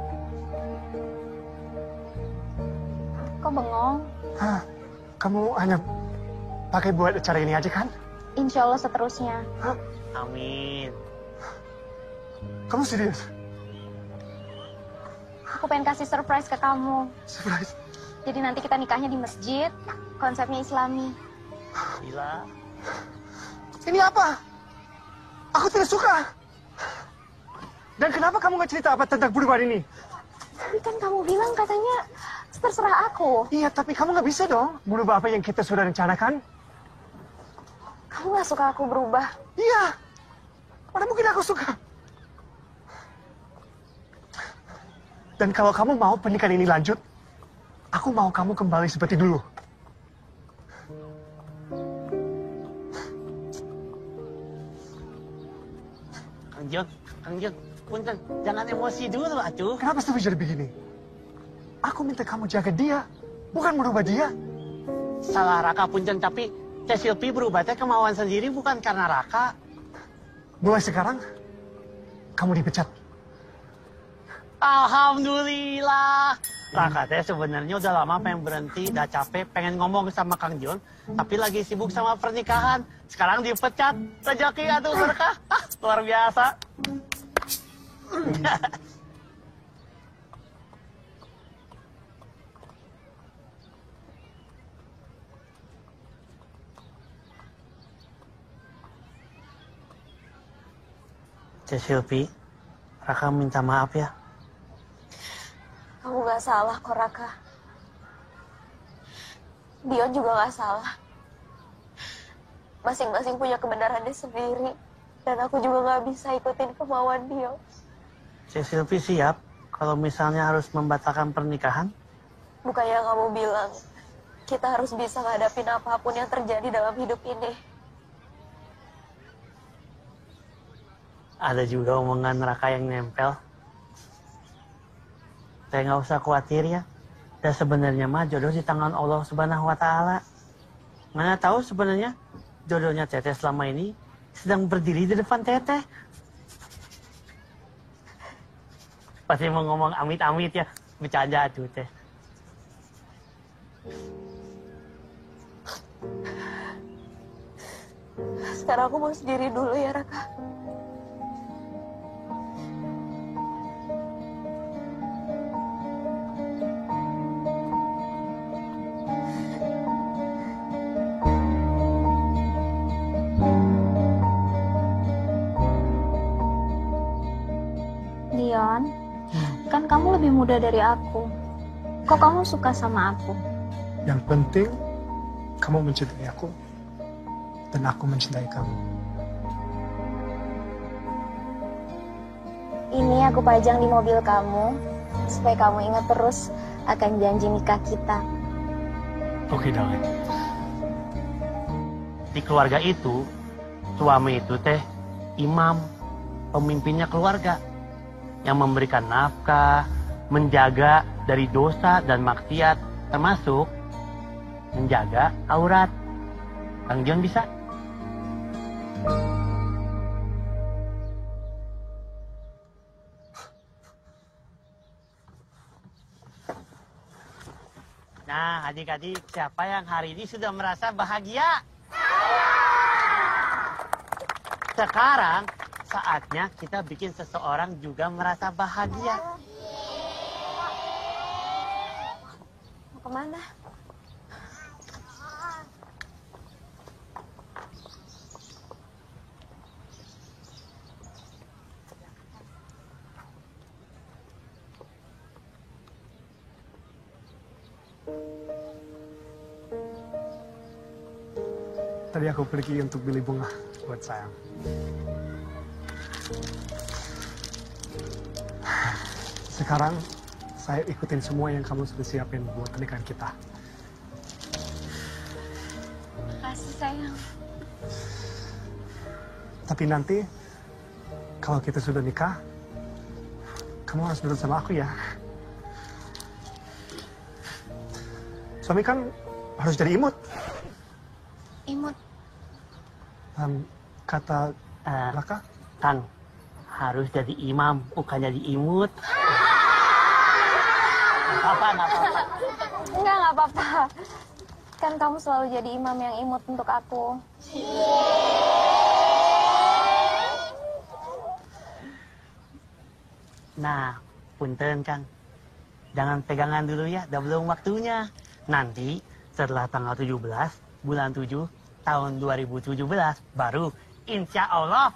Speaker 9: Kok bengong?
Speaker 4: Hah, kamu hanya pakai buat acara ini aja kan?
Speaker 9: Insya Allah seterusnya.
Speaker 4: Hah?
Speaker 2: Amin.
Speaker 4: Kamu serius?
Speaker 9: Aku pengen kasih surprise ke kamu.
Speaker 4: Surprise?
Speaker 9: Jadi nanti kita nikahnya di masjid, konsepnya Islami.
Speaker 2: Gila.
Speaker 4: Ini apa? Aku tidak suka. Dan kenapa kamu nggak cerita apa tentang perubahan ini?
Speaker 9: Tapi kan kamu bilang katanya terserah aku.
Speaker 4: Iya, tapi kamu nggak bisa dong merubah apa yang kita sudah rencanakan.
Speaker 9: Kamu nggak suka aku berubah?
Speaker 4: Iya. Mana mungkin aku suka. Dan kalau kamu mau pernikahan ini lanjut, aku mau kamu kembali seperti dulu.
Speaker 2: Kang Jon, punten, jangan emosi dulu atuh.
Speaker 4: Kenapa sampai jadi begini? Aku minta kamu jaga dia, bukan merubah dia.
Speaker 2: Salah Raka punten, tapi Teh Silvi berubah teh kemauan sendiri bukan karena Raka.
Speaker 4: Mulai sekarang, kamu dipecat.
Speaker 2: Alhamdulillah. Raka teh sebenarnya udah lama pengen berhenti, udah capek, pengen ngomong sama Kang Jon, tapi lagi sibuk sama pernikahan. Sekarang dipecat, rezeki atuh berkah. Luar biasa. Teh Silvi, Raka minta maaf ya.
Speaker 9: Kamu gak salah kok, Raka. Dion juga gak salah. Masing-masing punya kebenarannya sendiri. Dan aku juga gak bisa ikutin kemauan Dion.
Speaker 2: Teh Silvi siap kalau misalnya harus membatalkan pernikahan?
Speaker 9: Bukannya kamu bilang, kita harus bisa ngadapin apapun yang terjadi dalam hidup ini.
Speaker 2: Ada juga omongan Raka yang nempel. Saya nggak usah khawatir ya. Dan sebenarnya mah jodoh di tangan Allah Subhanahu wa Ta'ala. Mana tahu sebenarnya jodohnya Teteh selama ini sedang berdiri di depan Teteh. Pasti mau ngomong amit-amit ya. Bercanda tuh Teh.
Speaker 9: Sekarang aku mau sendiri dulu ya, Raka.
Speaker 12: Dion, kan kamu lebih muda dari aku. Kok kamu suka sama aku?
Speaker 4: Yang penting, kamu mencintai aku, dan aku mencintai kamu.
Speaker 12: Ini aku pajang di mobil kamu, supaya kamu ingat terus akan janji nikah kita.
Speaker 2: Oke, darling. Di keluarga itu, suami itu teh imam, pemimpinnya keluarga. Yang memberikan nafkah, menjaga dari dosa dan maksiat, termasuk menjaga aurat. Kang Jon bisa? Nah, adik-adik, siapa yang hari ini sudah merasa bahagia? Sekarang saatnya kita bikin seseorang juga merasa bahagia.
Speaker 9: Mau kemana?
Speaker 4: Tadi aku pergi untuk beli bunga buat sayang. Sekarang saya ikutin semua yang kamu sudah siapin buat pernikahan kita.
Speaker 9: Makasih, sayang.
Speaker 4: Tapi nanti, kalau kita sudah nikah, kamu harus nurut sama aku ya. Suami kan harus jadi imut.
Speaker 9: Imut.
Speaker 4: Kata Raka,
Speaker 2: Kang, harus jadi imam, bukan jadi imut. Nggak apa-apa.
Speaker 9: Nggak apa-apa. Kan kamu selalu jadi imam yang imut untuk aku.
Speaker 2: Nah, punten Kang. Jangan pegangan dulu ya, udah belum waktunya. Nanti setelah tanggal 17 bulan 7 tahun 2017 baru insya Allah.